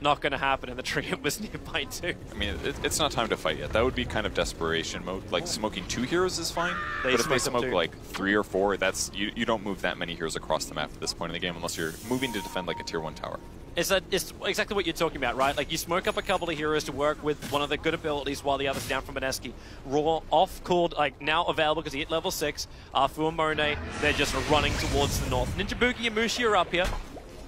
Not going to happen, and the trigger was nearby too. I mean, it's not time to fight yet. That would be kind of desperation mode. Like, smoking 2 heroes is fine, but if they smoke like 3 or 4, that's you don't move that many heroes across the map at this point in the game unless you're moving to defend like a tier 1 tower. It's exactly what you're talking about, right? Like, you smoke up a couple of heroes to work with one of the good abilities while the other's down from Mineski. Raw, off-cooled, like, now available because he hit level 6. Ahfu and Monet, they're just running towards the north. Ninja Boogie and Mushi are up here.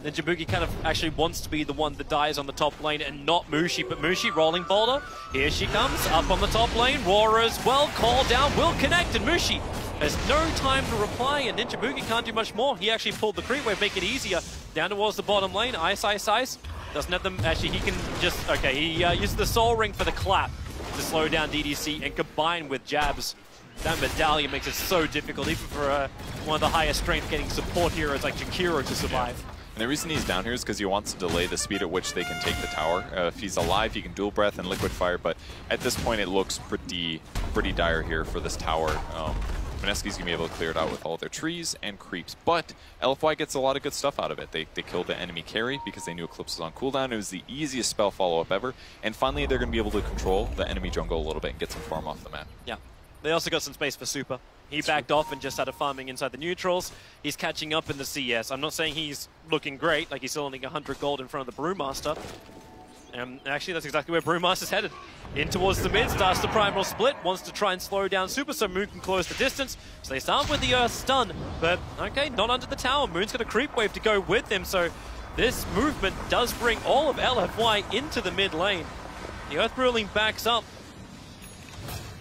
Ninja Boogie kind of actually wants to be the one that dies on the top lane and not Mushi, but Mushi rolling boulder. Here she comes, up on the top lane. Roar as well, call down, will connect, and Mushi has no time to reply, and Ninja Boogie can't do much more. He actually pulled the creep wave, make it easier. Down towards the bottom lane, Ice. Doesn't have them, actually he can just, okay, he used the Soul Ring for the clap to slow down DDC and combine with Jabz. That medallion makes it so difficult, even for one of the highest strength getting support heroes like Jakiro to survive. And the reason he's down here is because he wants to delay the speed at which they can take the tower. If he's alive, he can dual breath and liquid fire, but at this point it looks pretty dire here for this tower. Mineski's going to be able to clear it out with all their trees and creeps, but LFY gets a lot of good stuff out of it. They killed the enemy carry because they knew Eclipse was on cooldown. It was the easiest spell follow-up ever, and finally they're going to be able to control the enemy jungle a little bit and get some farm off the map. Yeah. They also got some space for Super. He backed off and just started farming inside the neutrals. He's catching up in the CS. I'm not saying he's looking great, like he's still only 100 gold in front of the Brewmaster. Actually, that's exactly where Brewmaster's headed. In towards the mid, starts the primal split, wants to try and slow down Super so Moon can close the distance. So they start with the Earth stun, but okay, not under the tower. Moon's got a creep wave to go with him, so this movement does bring all of LFY into the mid lane. The Earth Ruling backs up.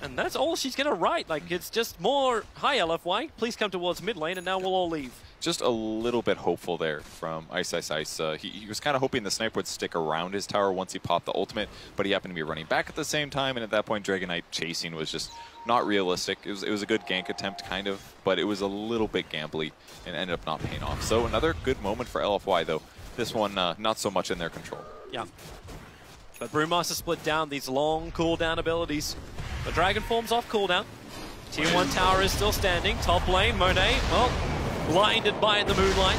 And that's all she's going to write. Like, it's just more, hi LFY, please come towards mid lane, and now we'll all leave. Just a little bit hopeful there from Ice. He was kind of hoping the sniper would stick around his tower once he popped the ultimate, but he happened to be running back at the same time, and at that point, Dragon Knight chasing was just not realistic. It was a good gank attempt, kind of, but it was a little bit gambly and ended up not paying off. So another good moment for LFY, though. This one, not so much in their control. Yeah. But Brewmaster split down these long cooldown abilities. The Dragon form's off cooldown. Tier 1 tower is still standing. Top lane, Monet, well, blinded by the moonlight.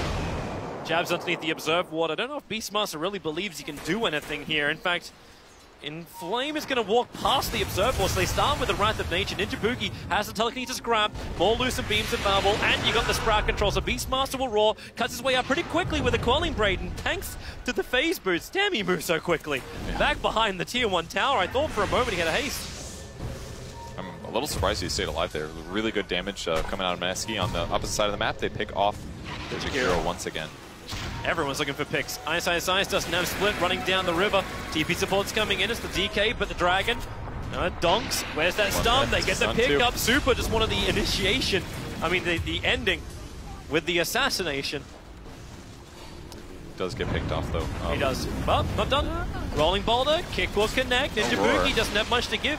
Jabs underneath the Observe Ward. I don't know if Beastmaster really believes he can do anything here. In fact, Inflame is going to walk past the Observe Ward, so they start with the Wrath of Nature. Ninjaboogie has the telekinesis grab, more Lucent Beams available, and you got the Sprout control, so Beastmaster will roar, cuts his way up pretty quickly with a Quelling Braid, and thanks to the phase boots, damn he moves so quickly. Yeah. Back behind the Tier 1 tower, I thought for a moment he had a haste. I'm a little surprised he stayed alive there. Really good damage coming out of Mski. On the opposite side of the map, they pick off the Jakiro once again. Everyone's looking for picks. Ice doesn't have split running down the river. TP support's coming in. It's the DK, but the Dragon donks. Where's that stun? They get the pick up. Super just wanted the initiation. I mean, the ending with the assassination. Does get picked off, though. He does. But not done. Rolling boulder. Kick will connect. Ninjaboogie doesn't have much to give.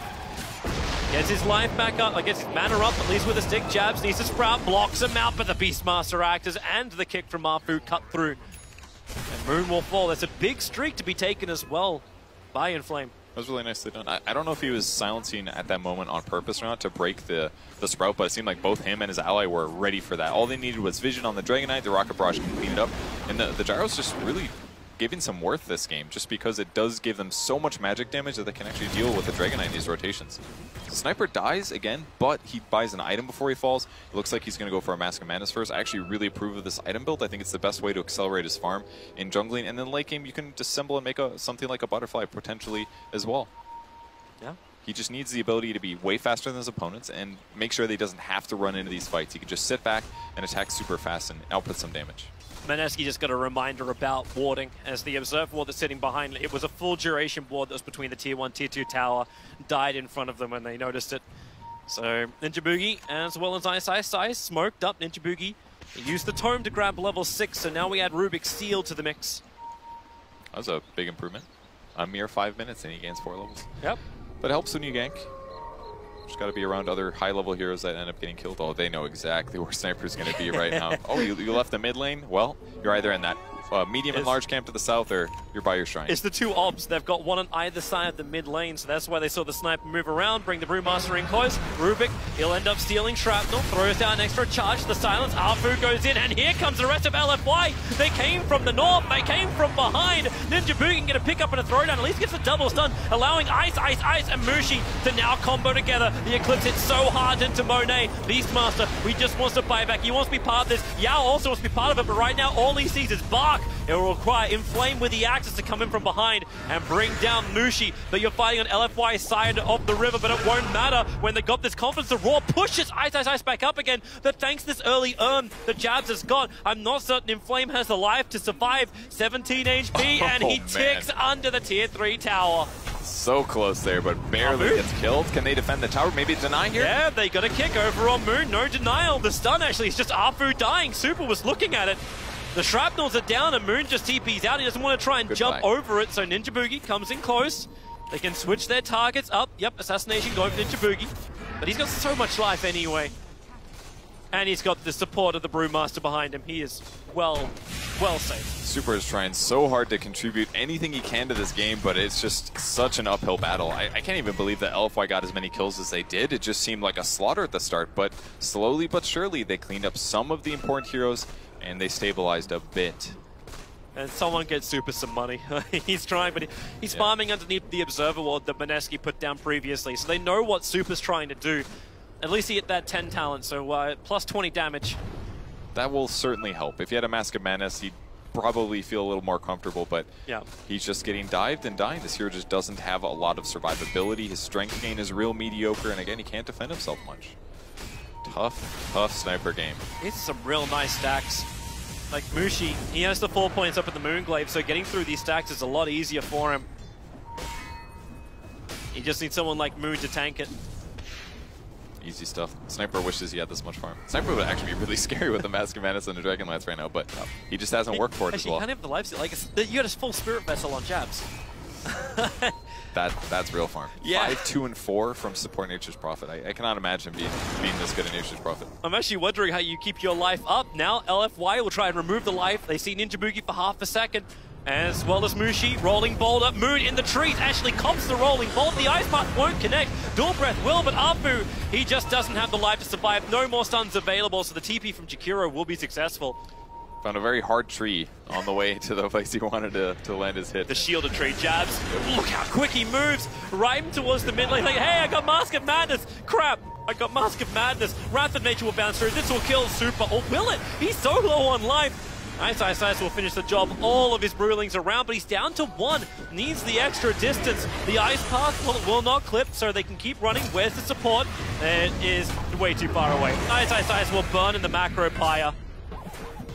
Gets his life back up, gets his mana up, at least with a stick. Jabs needs to sprout, blocks him out, but the Beastmaster actors and the kick from Ahfu cut through. And Moon will fall. That's a big streak to be taken as well by Inflame. That was really nicely done. I don't know if he was silencing at that moment on purpose or not to break the Sprout, but it seemed like both him and his ally were ready for that. All they needed was vision on the Dragon Knight, the Rocket Barrage can clean it up, and the Gyro's just really giving some worth this game, just because it does give them so much magic damage that they can actually deal with the Dragon Knight in these rotations. Sniper dies again, but he buys an item before he falls. It looks like he's going to go for a Mask of Madness first. I actually really approve of this item build. I think it's the best way to accelerate his farm in jungling, and then late game you can disassemble and make something like a butterfly potentially as well. Yeah. He just needs the ability to be way faster than his opponents and make sure that he doesn't have to run into these fights. He can just sit back and attack super fast and output some damage. Mineski just got a reminder about warding as the Observe Ward that's sitting behind. It was a full duration ward that was between the Tier 1, Tier 2 tower. Died in front of them when they noticed it. So Ninjaboogie as well as Ice smoked up Ninjaboogie. He used the Tome to grab level 6, so now we add Rubick Seal to the mix. That was a big improvement. A mere 5 minutes and he gains 4 levels. Yep. But it helps when you gank. Just got to be around other high-level heroes that end up getting killed. Oh, they know exactly where Sniper's going to be right now. Oh, you left the mid lane? Well, you're either in that medium and large camp to the south, or you're by your shrine. It's the two obs. They've got one on either side of the mid lane, so that's why they saw the Sniper move around, bring the Brewmaster in close. Rubick, he'll end up stealing Shrapnel, throws down an extra charge. The silence, Ahfu goes in, and here comes the rest of LFY. They came from the north, they came from behind. Ninjaboogie can get a pick up and a throwdown, at least gets a double stun, allowing Ice, and Mushi to now combo together. The Eclipse hits so hard into Monet. Beastmaster, he just wants to buy back. He wants to be part of this. Yao also wants to be part of it, but right now all he sees is Bark. It will require Inflame with the axes to come in from behind and bring down Mushi. But you're fighting on LFY's side of the river, but it won't matter when they got this confidence. The Roar pushes Ice back up again. But thanks to this early that Jabz has got, I'm not certain Inflame has the life to survive. 17 HP, and he ticks under the Tier 3 tower. So close there, but barely gets killed. Can they defend the tower? Maybe deny here? Yeah, they got a kick over on Moon. No denial. The stun actually is just Ahfu dying. Super was looking at it. The Shrapnels are down and Moon just TP's out. He doesn't want to try and jump over it, so Ninjaboogie comes in close. They can switch their targets up. Yep, assassination going for Ninjaboogie. But he's got so much life anyway. And he's got the support of the Brewmaster behind him. He is well safe. Super is trying so hard to contribute anything he can to this game, but it's just such an uphill battle. I can't even believe that LFY got as many kills as they did. It just seemed like a slaughter at the start, but slowly but surely they cleaned up some of the important heroes and they stabilized a bit. And someone gets Super some money. He's trying, but he's farming underneath the Observer Ward that Mineski put down previously, so they know what Super's trying to do. At least he hit that 10 talent, so plus 20 damage. That will certainly help. If he had a Mask of Madness, he'd probably feel a little more comfortable, but he's just getting dived and dying. This hero just doesn't have a lot of survivability. His strength gain is real mediocre, and again, he can't defend himself much. Tough sniper game. It's some real nice stacks. Like Mushi, he has the 4 points up at the Moonglaive, so getting through these stacks is a lot easier for him. He just needs someone like Moon to tank it. Easy stuff. Sniper wishes he had this much farm. Sniper would actually be really scary with the Mask of Madness and the Dragon Lance right now, but he just hasn't worked for it as well. You kind of have the life steal. Like, you got a full Spirit Vessel on Jabz. That's real farm. Yeah. 5, 2, and 4 from support Nature's Prophet. I cannot imagine being this good at Nature's Prophet. I'm actually wondering how you keep your life up. Now LFY will try and remove the life. They see Ninjaboogie for half a second. As well as Mushi, rolling boulder, Moon in the trees, actually cops the rolling bolt. The ice path won't connect. Dual breath will, but Ahfu, he just doesn't have the life to survive. No more stuns available, so the TP from Jakiro will be successful. Found a very hard tree on the way to the place he wanted to land his hit. The shielded tree Jabz. Look how quick he moves. Right towards the mid lane. Like, hey, I got Mask of Madness. Crap. I got Mask of Madness. Wrath of Nature will bounce through. This will kill Super. Or will it? He's so low on life. EsSL will finish the job. All of his Brewlings around, but he's down to 1. Needs the extra distance. The ice path will not clip, so they can keep running. Where's the support? It is way too far away. EsSL will burn in the macro pyre.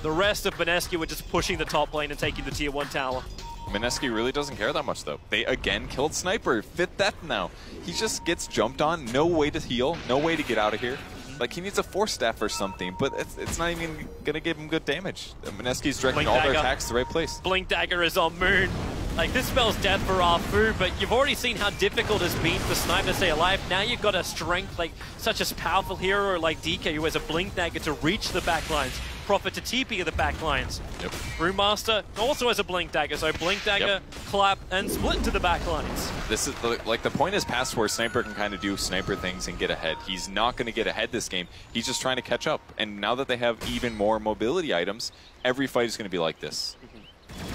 The rest of Mineski were just pushing the top lane and taking the tier 1 tower. Mineski really doesn't care that much, though. They again killed Sniper. 5th death now. He just gets jumped on. No way to heal. No way to get out of here. Like, he needs a Force Staff or something, but it's not even going to give him good damage. Mineski's directing all their attacks to the right place. Blink Dagger is on Moon. Like, this spells death for Ahfu, but you've already seen how difficult it's been for Sniper to stay alive. Now you've got a strength, like, such a powerful hero like DK, who has a Blink Dagger to reach the backlines. Prophet to TP of the backlines. Yep. Brewmaster also has a Blink Dagger, so Blink Dagger, clap, and split to the backlines. This is, like, the point is past where Sniper can kind of do Sniper things and get ahead. He's not going to get ahead this game. He's just trying to catch up. And now that they have even more mobility items, every fight is going to be like this.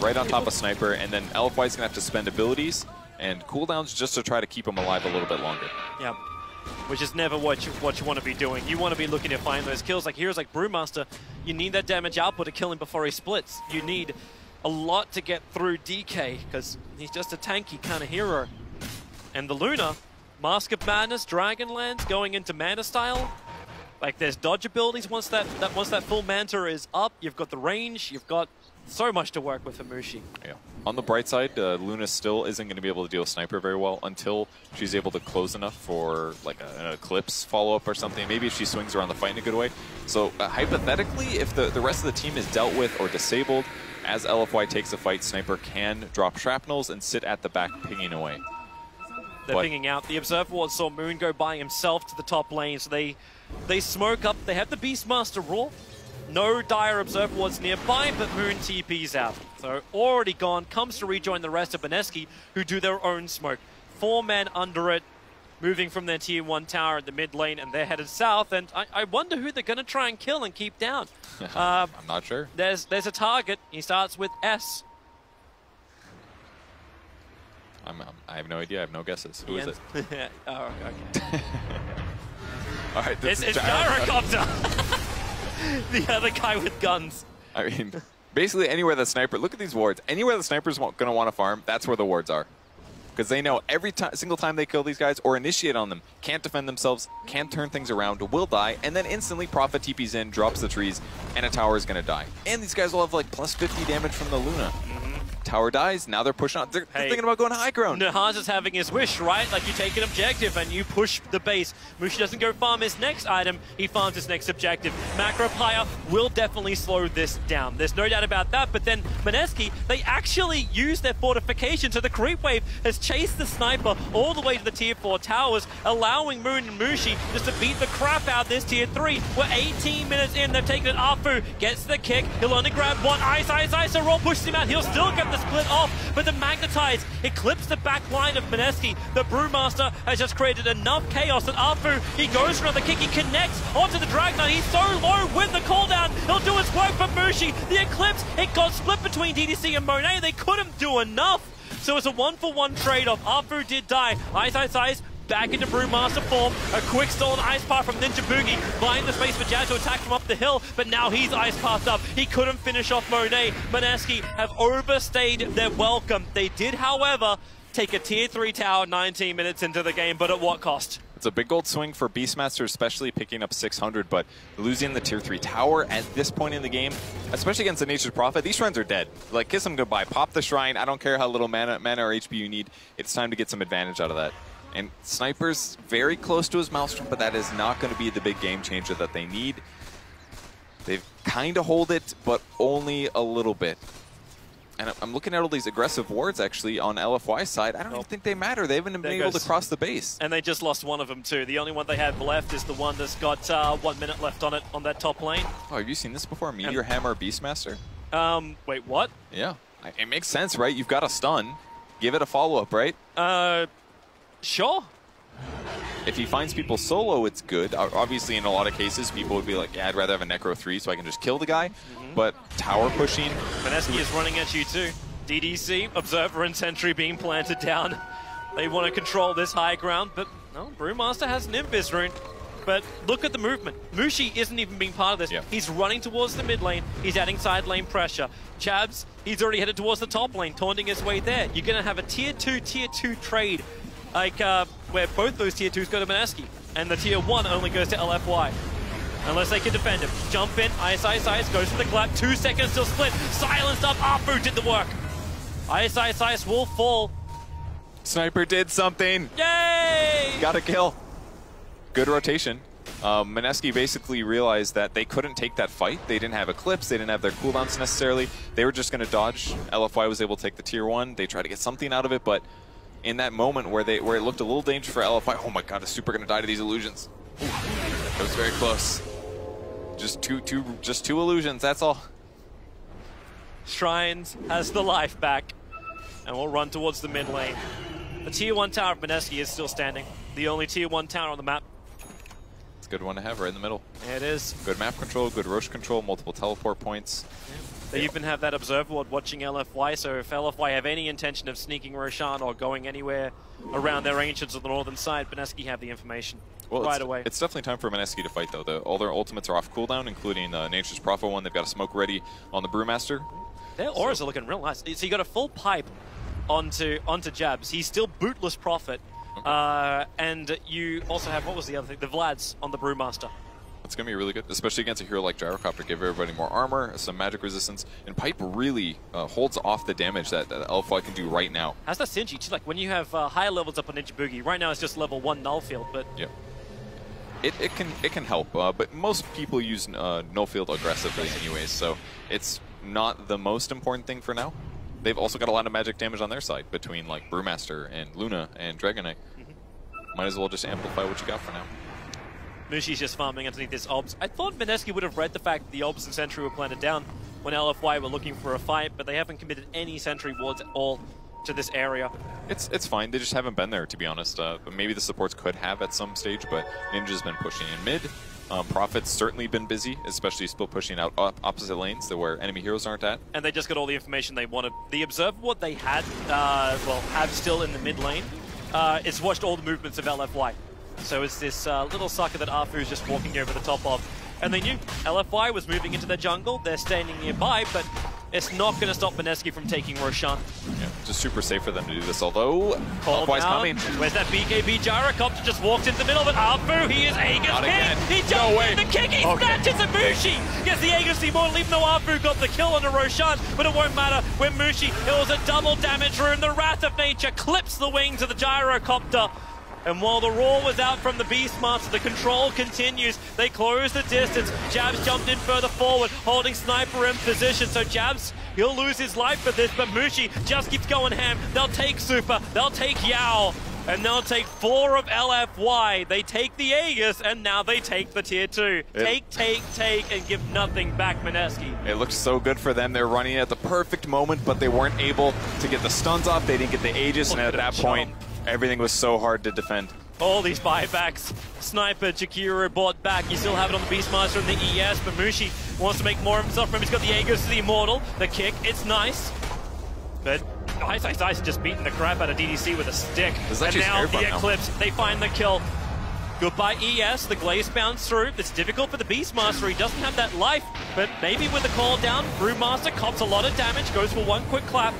Right on top of Sniper, and then LFY is going to have to spend abilities and cooldowns just to try to keep him alive a little bit longer. Yeah. Which is never what you want to be doing. You want to be looking to find those kills. Like heroes like Brewmaster, you need that damage output to kill him before he splits. You need a lot to get through DK, because he's just a tanky kind of hero. And the Luna, Mask of Madness, Dragonlance, going into Manta style. Like, there's dodge abilities once that full Manta is up. You've got the range, you've got so much to work with for Mushi. Yeah. On the bright side, Luna still isn't going to be able to deal with Sniper very well until she's able to close enough for like an Eclipse follow-up or something. Maybe if she swings around the fight in a good way. So hypothetically, if the rest of the team is dealt with or disabled, as LFY takes the fight, Sniper can drop shrapnels and sit at the back pinging away. They're pinging out. The Observer Ward saw Moon go by himself to the top lane, so they smoke up. They have the Beastmaster Raw. No dire Observer Wards nearby, but Moon TP's out. So already gone, comes to rejoin the rest of Mineski, who do their own smoke. 4 men under it, moving from their tier 1 tower at the mid lane, and they're headed south, and I wonder who they're going to try and kill and keep down. I'm not sure. There's a target. He starts with S. I have no idea. I have no guesses. Who is it? Oh, okay. All right, this it's Gyrocopter. The other guy with guns. I mean, basically anywhere the Sniper, look at these wards. Anywhere the Sniper's going to want to farm, that's where the wards are. Because they know every single time they kill these guys or initiate on them, can't defend themselves, can't turn things around, will die, and then instantly Prophet TP's in, drops the trees, and a tower is going to die. And these guys will have like plus 50 damage from the Luna. Tower dies. Now they're pushing on. They're thinking about going high ground. Nahaz is having his wish, right? Like, you take an objective and you push the base. Mushi doesn't go farm his next item. He farms his next objective. Macro Pyre will definitely slow this down. There's no doubt about that. But then Mineski, they actually use their fortification. So the creep wave has chased the sniper all the way to the tier 4 towers, allowing Moon and Mushi just to beat the crap out of this tier 3. We're 18 minutes in. They've taken it. Ahfu gets the kick. He'll only grab one. Ice. So Roll pushes him out. He'll still get the split off, but the Magnetize eclipsed the back line of Mineski. The Brewmaster has just created enough chaos that Ahfu, he goes for another kick. He connects onto the Drag Knight. He's so low with the cooldown. He'll do his work for Mushi. The Eclipse, it got split between DDC and Monet. They couldn't do enough. So it's a 1-for-1 trade-off. Ahfu did die. Ice. Back into Brewmaster form. A quick stolen Ice Path from Ninjaboogie, buying the space for Jazz to attack from up the hill, but now he's Ice Pathed up. He couldn't finish off Monet. Mineski have overstayed their welcome. They did, however, take a tier 3 tower 19 minutes into the game, but at what cost? It's a big gold swing for Beastmaster, especially picking up 600, but losing the tier 3 tower at this point in the game, especially against the Nature's Prophet, these shrines are dead. Like, kiss them goodbye. Pop the shrine. I don't care how little mana or HP you need. It's time to get some advantage out of that. And Sniper's very close to his Maelstrom, but that is not going to be the big game changer that they need. They've kind of hold it, but only a little bit. And I'm looking at all these aggressive wards, actually, on LFY's side. I don't even think they matter. They haven't been able to cross the base. And they just lost one of them, too. The only one they have left is the one that's got 1 minute left on it, on that top lane. Oh, have you seen this before? Meteor Hammer Beastmaster? Wait, what? Yeah. It makes sense, right? You've got a stun. Give it a follow-up, right? Sure. If he finds people solo, it's good. Obviously, in a lot of cases, people would be like, yeah, I'd rather have a Necro 3 so I can just kill the guy. But tower pushing... Mineski is running at you too. DDC, Observer and Sentry being planted down. They want to control this high ground, but no, Brewmaster has an Invis rune. But look at the movement. Mushi isn't even being part of this. Yeah. He's running towards the mid lane. He's adding side lane pressure. Jabz, he's already headed towards the top lane, taunting his way there. You're going to have a tier 2 trade. Like, where both those tier 2s go to Mineski, and the tier 1 only goes to LFY. Unless they can defend him. Jump in, Ice, goes for the clap, 2 seconds till split, silenced up, Ahfu did the work. Ice will fall. Sniper did something. Yay! Got a kill. Good rotation. Mineski basically realized that they couldn't take that fight. They didn't have Eclipse, they didn't have their cooldowns necessarily. They were just going to dodge. LFY was able to take the tier 1. They tried to get something out of it, but in that moment where it looked a little dangerous for LFY, oh my god, is Super going to die to these illusions? Ooh, that was very close. Just two illusions, that's all. Shrines has the life back, and we'll run towards the mid lane. The tier 1 tower of Mineski is still standing. The only tier 1 tower on the map. It's a good one to have right in the middle. Yeah, it is. Good map control, good Roche control, multiple teleport points. Yeah. They even have that observer ward watching LFY, so if LFY have any intention of sneaking Roshan or going anywhere around their ancients on the northern side, Mineski have the information right away. It's definitely time for Mineski to fight, though. All their ultimates are off cooldown, including Nature's Prophet one. They've got a smoke ready on the Brewmaster. Their auras are looking real nice. So you got a full pipe onto Jabz. He's still bootless Prophet. Okay. And you also have, what was the other thing? The Vlads on the Brewmaster. It's going to be really good, especially against a hero like Gyrocopter. Give everybody more armor, some magic resistance, and Pipe really holds off the damage that LFY can do right now. How's that synergy too? Like when you have higher levels up on Ninjaboogie, right now it's just level 1 null field, but yeah, it can help. But most people use null field aggressively anyways, so it's not the most important thing for now. They've also got a lot of magic damage on their side between like Brewmaster and Luna and Dragon Knight. Might as well just amplify what you got for now. Mushi's just farming underneath this obs. I thought Mineski would have read the fact that the obs and sentry were planted down when LFY were looking for a fight, but they haven't committed any sentry wards at all to this area. It's fine. They just haven't been there, to be honest. Maybe the supports could have at some stage, but Ninja's been pushing in mid. Prophet's certainly been busy, especially still pushing out opposite lanes where enemy heroes aren't at. And they just got all the information they wanted. The observer what they had, have still in the mid lane, is watched all the movements of LFY. So it's this little sucker that Ahfu is just walking over the top of. And they knew LFY was moving into their jungle. They're standing nearby, but it's not going to stop Mineski from taking Roshan. Yeah. just super safe for them to do this, although LFY's coming. Where's that BKB Gyrocopter? Just walked into the middle of it. Ahfu, he is Aegis Not again. He jumped in the kick, he snatches a Mushi! Gets the Aegis Immortal, even though Ahfu got the kill on the Roshan, but it won't matter when Mushi, it was a double damage rune. The Wrath of Nature clips the wings of the Gyrocopter. And while the roar was out from the Beastmaster, the control continues. They close the distance. Jabz jumped in further forward, holding Sniper in position. So Jabz, he'll lose his life for this, but Mushi just keeps going ham. They'll take Super, they'll take Yao, and they'll take 4 of LFY. They take the Aegis, and now they take the tier 2. Take, and give nothing back, Mineski. It looked so good for them. They're running at the perfect moment, but they weren't able to get the stuns off. They didn't get the Aegis, and at that point, everything was so hard to defend. All these buybacks. Sniper, Jakiro bought back. You still have it on the Beastmaster and the ES, but Mushi wants to make more of himself. Remember, he's got the Aegis to the Immortal. The kick, it's nice. But EyeCiceIce is just beating the crap out of DDC with a stick. And now the Eclipse, they find the kill. Goodbye ES, the Glaze bounce through. It's difficult for the Beastmaster. He doesn't have that life, but maybe with the call down, Brewmaster cops a lot of damage, goes for one quick clap.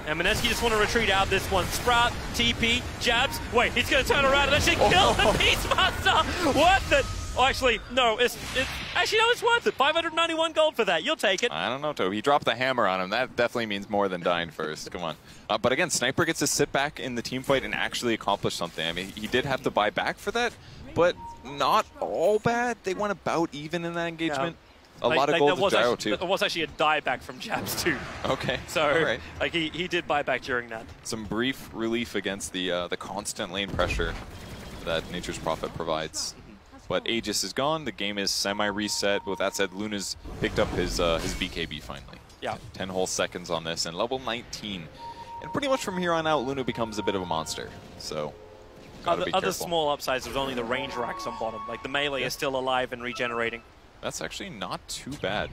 And Mineski just want to retreat out of this one. Sprout, TP, Jabz. Wait, he's going to turn around and actually kill the Beastmaster. Worth it. Oh, actually, no. Actually, no, it's worth it. 591 gold for that. You'll take it. I don't know, Toby. He dropped the hammer on him. That definitely means more than dying first. Come on. But again, Sniper gets to sit back in the team fight and actually accomplish something. I mean, he did have to buy back for that, but not all bad. They went about even in that engagement. Yeah. A lot of gold to Gyro, too. There was actually a dieback from Jabz, too. Okay. So, like, he did buy back during that. Some brief relief against the constant lane pressure that Nature's Prophet provides. But Aegis is gone. The game is semi-reset. With that said, Luna's picked up his BKB finally. Yeah. 10 whole seconds on this, and level 19. And pretty much from here on out, Luna becomes a bit of a monster. So, other small upsides, there's only the range racks on bottom. Like, the melee is still alive and regenerating. That's actually not too bad.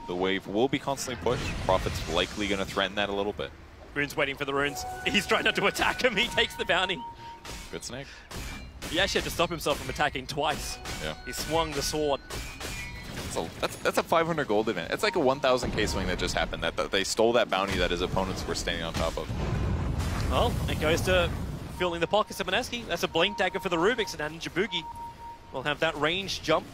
The wave will be constantly pushed. Prophet's likely going to threaten that a little bit. Moon's waiting for the runes. He's trying not to attack him. He takes the bounty. Good snake. He actually had to stop himself from attacking twice. Yeah. He swung the sword. That's a 500 gold event. It's like a 1,000k swing that just happened. That they stole that bounty that his opponents were standing on top of. Well, it goes to filling the pockets of Mineski. That's a blink dagger for the Rubiks, and Ninjaboogie will have that range jump.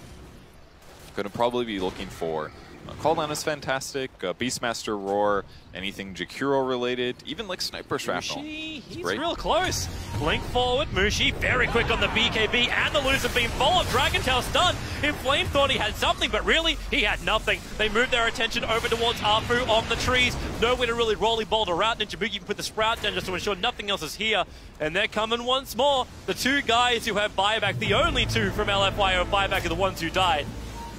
Gonna probably be looking for Call Down is fantastic, Beastmaster Roar, anything Jakiro related, even like Sniper Shrapnel. Mushi, he's real close. Blink forward, Mushi very quick on the BKB and the Loser Beam. Follow Dragon Tail stun. Inflame thought he had something, but really he had nothing. They moved their attention over towards Ahfu on the trees. Nowhere to really rolly boulder out. Ninjaboogie can put the Sprout down just to ensure nothing else is here. And they're coming once more. The two guys who have buyback, the only two from LFY who have buyback are the ones who died.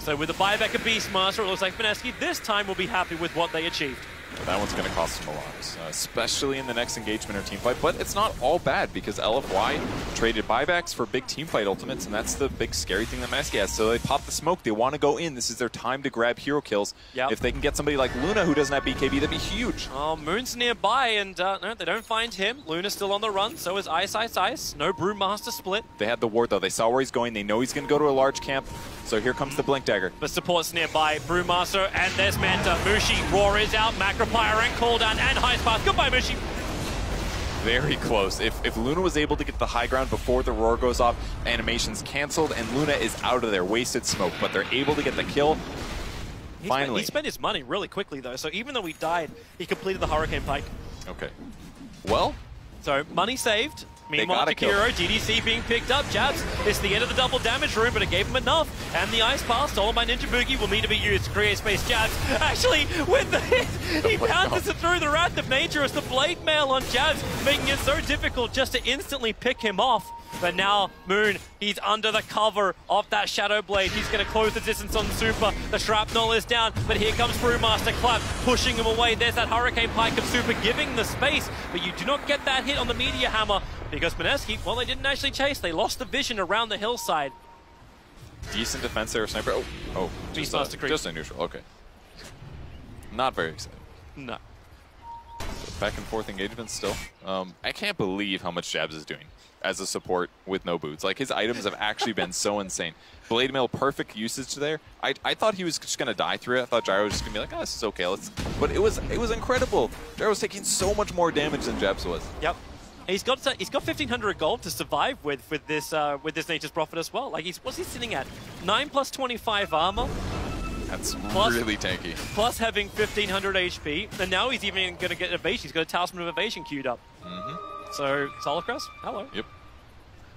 So with the buyback of Beastmaster, it looks like Mineski this time will be happy with what they achieved. That one's going to cost him a lot, especially in the next engagement or team fight. But it's not all bad because LFY traded buybacks for big team fight ultimates, and that's the big scary thing that Mski has. So they pop the smoke. They want to go in. This is their time to grab hero kills. Yep. If they can get somebody like Luna who doesn't have BKB, that'd be huge. Oh, Moon's nearby, and no, they don't find him. Luna's still on the run. So is EyeCiceIce. No Brewmaster split. They had the ward, though. They saw where he's going. They know he's going to go to a large camp. So here comes the Blink Dagger. But support's nearby. Brewmaster, and there's Manta. Mushi, Roar is out. Macropire and Cooldown and High Spark. Goodbye, Mushi. Very close. If Luna was able to get the high ground before the Roar goes off, animation's canceled, and Luna is out of there. Wasted smoke, but they're able to get the kill. Finally. He spent his money really quickly, though. So even though he died, he completed the Hurricane Pike. Okay. Well. So money saved. Meanwhile, Jakiro, GDC being picked up. Jabz, it's the end of the double damage room, but it gave him enough. And the Ice Pass stolen by Ninjaboogie will need to be used to create space. Jabz, actually, with the hit, he bounces it through the Wrath of Nature. It's the Blade Mail on Jabz, making it so difficult just to instantly pick him off. But now, Moon, he's under the cover of that Shadow Blade. He's going to close the distance on Super. The Shrapnel is down, but here comes Brewmaster Clap, pushing him away. There's that Hurricane Pike of Super, giving the space, but you do not get that hit on the Meteor Hammer, because Mineski, well, they didn't actually chase. They lost the vision around the hillside. Decent defense there, Sniper. Oh, just a neutral. Okay. Not very exciting. No. Back and forth engagement still. I can't believe how much Jabz is doing. as a support with no boots. Like, his items have actually been so insane. Blade Mail, perfect usage there. I thought he was just going to die through it. I thought Gyro was just going to be like, oh, this is okay. But it was incredible. Gyro was taking so much more damage than Jabz was. Yep. He's got 1,500 gold to survive with this Nature's Prophet as well. Like, what's he sitting at? 9 plus 25 armor. That's plus, really tanky. Plus having 1,500 HP, and now he's even going to get evasion. He's got a Talisman of Evasion queued up. So, Solacross, hello. Yep.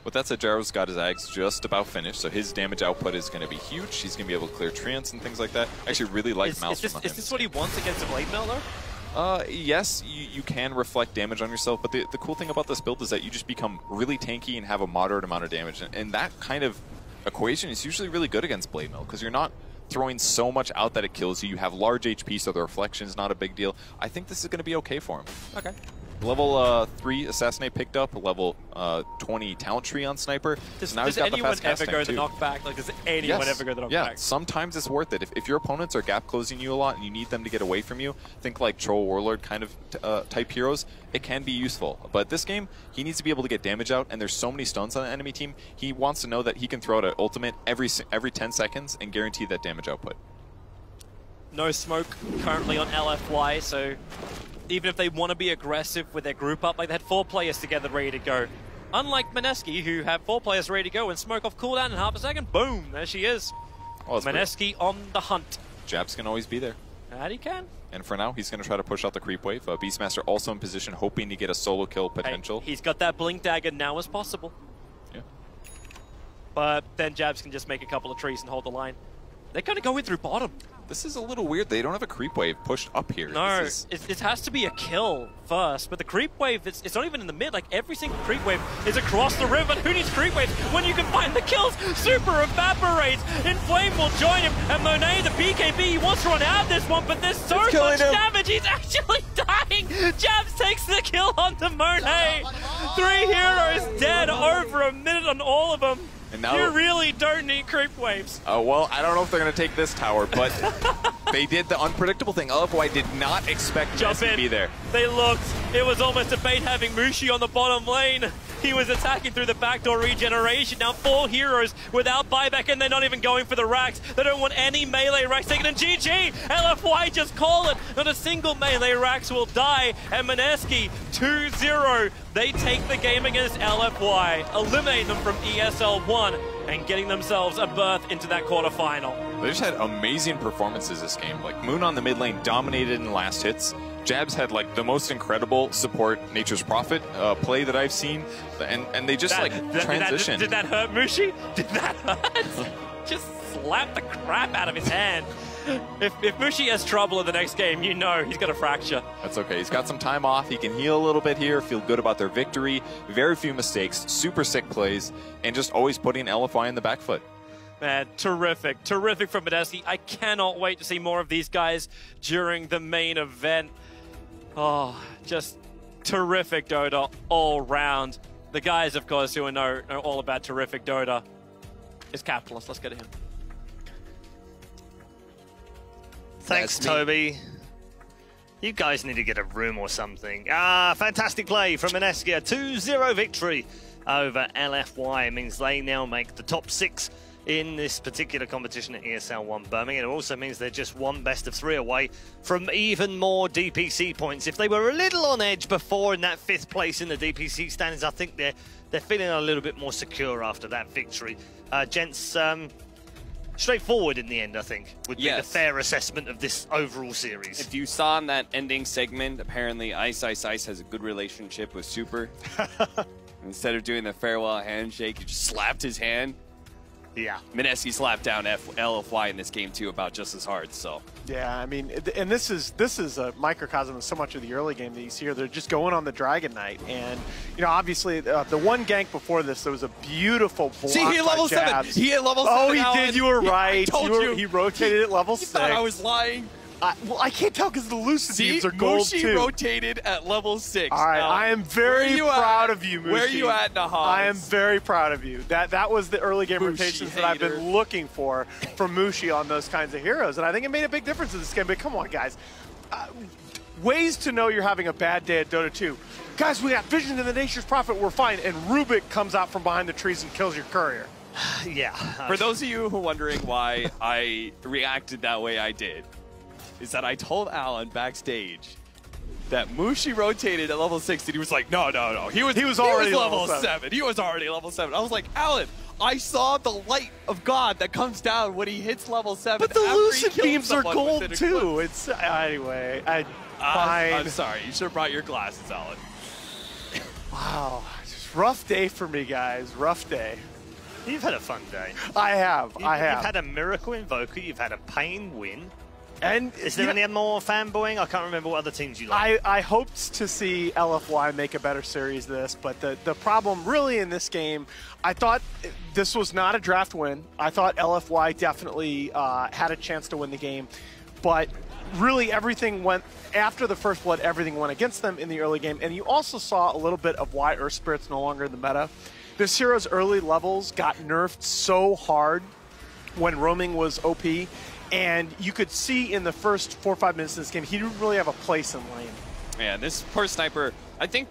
With that said, Gyro's got his Ags just about finished, so his damage output is going to be huge. He's going to be able to clear Trance and things like that. I actually really like Maelstrom on him. Is this what he wants against the Blade Mail, though? Yes, you can reflect damage on yourself, but the cool thing about this build is that you just become really tanky and have a moderate amount of damage. And that kind of equation is usually really good against Blade Mail, because you're not throwing so much out that it kills you. You have large HP, so the reflection is not a big deal. I think this is going to be okay for him. Okay. Level 3 Assassinate picked up, level 20 Talent Tree on Sniper. Does now he's got anyone the fast ever go too. the knockback? Like, does anyone ever go the knockback? Yeah, sometimes it's worth it. If your opponents are gap closing you a lot and you need them to get away from you, think like Troll Warlord kind of type heroes, it can be useful. But this game, he needs to be able to get damage out, and there's so many stuns on the enemy team, he wants to know that he can throw out an ultimate every 10 seconds and guarantee that damage output. No smoke currently on LFY, so even if they want to be aggressive with their group up, like they had 4 players together ready to go. Unlike Mineski, who have 4 players ready to go and smoke off cooldown in half a second, boom, there she is. Oh, Mineski on the hunt. Jabz can always be there. That he can. And for now, he's going to try to push out the creep wave. Beastmaster also in position, hoping to get a solo kill potential. Hey, he's got that blink dagger now as possible. Yeah. But then Jabz can just make a couple of trees and hold the line. They're going to go in through bottom. This is a little weird. They don't have a creep wave pushed up here. No, it has to be a kill first. But the creep wave, it's not even in the mid. Like, every single creep wave is across the river. Who needs creep waves when you can find the kills? Super evaporates. Inflame will join him. And Monet, the BKB, he wants to run out of this one, but there's so much damage. He's actually dying. Jabz takes the kill onto Monet. 3 heroes dead, over a minute on all of them. And now, you really don't need creep waves. Well, I don't know if they're going to take this tower, but they did the unpredictable thing. LFY did not expect Mski to be there. They looked. It was almost a bait having Mushi on the bottom lane. He was attacking through the backdoor regeneration. Now 4 heroes without buyback, and they're not even going for the racks. They don't want any melee racks taken. And GG! LFY just call it. Not a single melee racks will die. And Mineski 2-0. They take the game against LFY, eliminating them from ESL 1 and getting themselves a berth into that quarterfinal. They just had amazing performances this game. Like, Moon on the mid lane dominated in the last hits. Jabz had like the most incredible support Nature's Prophet play that I've seen, and they just transitioned. Did that hurt Mushi? Did that hurt? Just slapped the crap out of his hand. If Mushi has trouble in the next game, you know he's got a fracture. That's okay. He's got some time off. He can heal a little bit here, feel good about their victory. Very few mistakes, super sick plays, and just always putting LFY in the back foot. Man, terrific. Terrific from Mineski. I cannot wait to see more of these guys during the main event. Oh, just terrific Dota all round. The guys, of course, who know all about terrific Dota is Capitalist. Let's go to him. Thanks, Toby. You guys need to get a room or something. Fantastic play from Mineski. A 2-0 victory over LFY. It means they now make the top 6 in this particular competition at ESL 1 Birmingham. It also means they're just one best of 3 away from even more DPC points. If they were a little on edge before in that 5th place in the DPC standings, I think they're feeling a little bit more secure after that victory. Gents, straightforward in the end, I think, would be the fair assessment of this overall series. If you saw in that ending segment, apparently Ice has a good relationship with Super. Instead of doing the farewell handshake, you just slapped his hand. Yeah. Mineski slapped down LFY in this game too, about just as hard. So. Yeah, I mean, and this is a microcosm of so much of the early game that you see here. They're just going on the Dragon Knight, and you know, obviously, the one gank before this, there was a beautiful block. See, he hit level 7. He hit level 7. Oh, he did. You were right. I told you. He rotated at level 6. You thought I was lying. Well, I can't tell because the Lucid teams are gold Mushi too. rotated at level 6. All right, I am very proud of you, Mushi. Where are you at, Nahaz? I am very proud of you. That was the early game rotations that I've been looking for from Mushi on those kinds of heroes, and I think it made a big difference in this game. But come on, guys, ways to know you're having a bad day at Dota 2. guys, we got vision to the Nature's Prophet, we're fine. And Rubick comes out from behind the trees and kills your courier. Yeah. For those of you who are wondering why I reacted that way I did, is that I told Alan backstage that Mushi rotated at level 6 and he was like, no. He was already level 7. He was already level 7. I was like, Alan, I saw the light of God that comes down when he hits level 7. But the lucid beams are gold too. It's anyway. I'm sorry. You should have brought your glasses, Alan. Wow. Just rough day for me, guys. Rough day. You've had a fun day. I have. You've had a Miracle Invoker. You've had a Pain win. And is there any more fanboying? I can't remember what other teams you like. I hoped to see LFY make a better series of this, but the problem really in this game, I thought this was not a draft win. I thought LFY definitely had a chance to win the game, but really everything went, after the first blood, everything went against them in the early game, and you also saw a little bit of why Earth Spirit's no longer in the meta. This hero's early levels got nerfed so hard when roaming was OP, and you could see in the first 4 or 5 minutes of this game, he didn't really have a place in lane. Yeah, this poor sniper, I think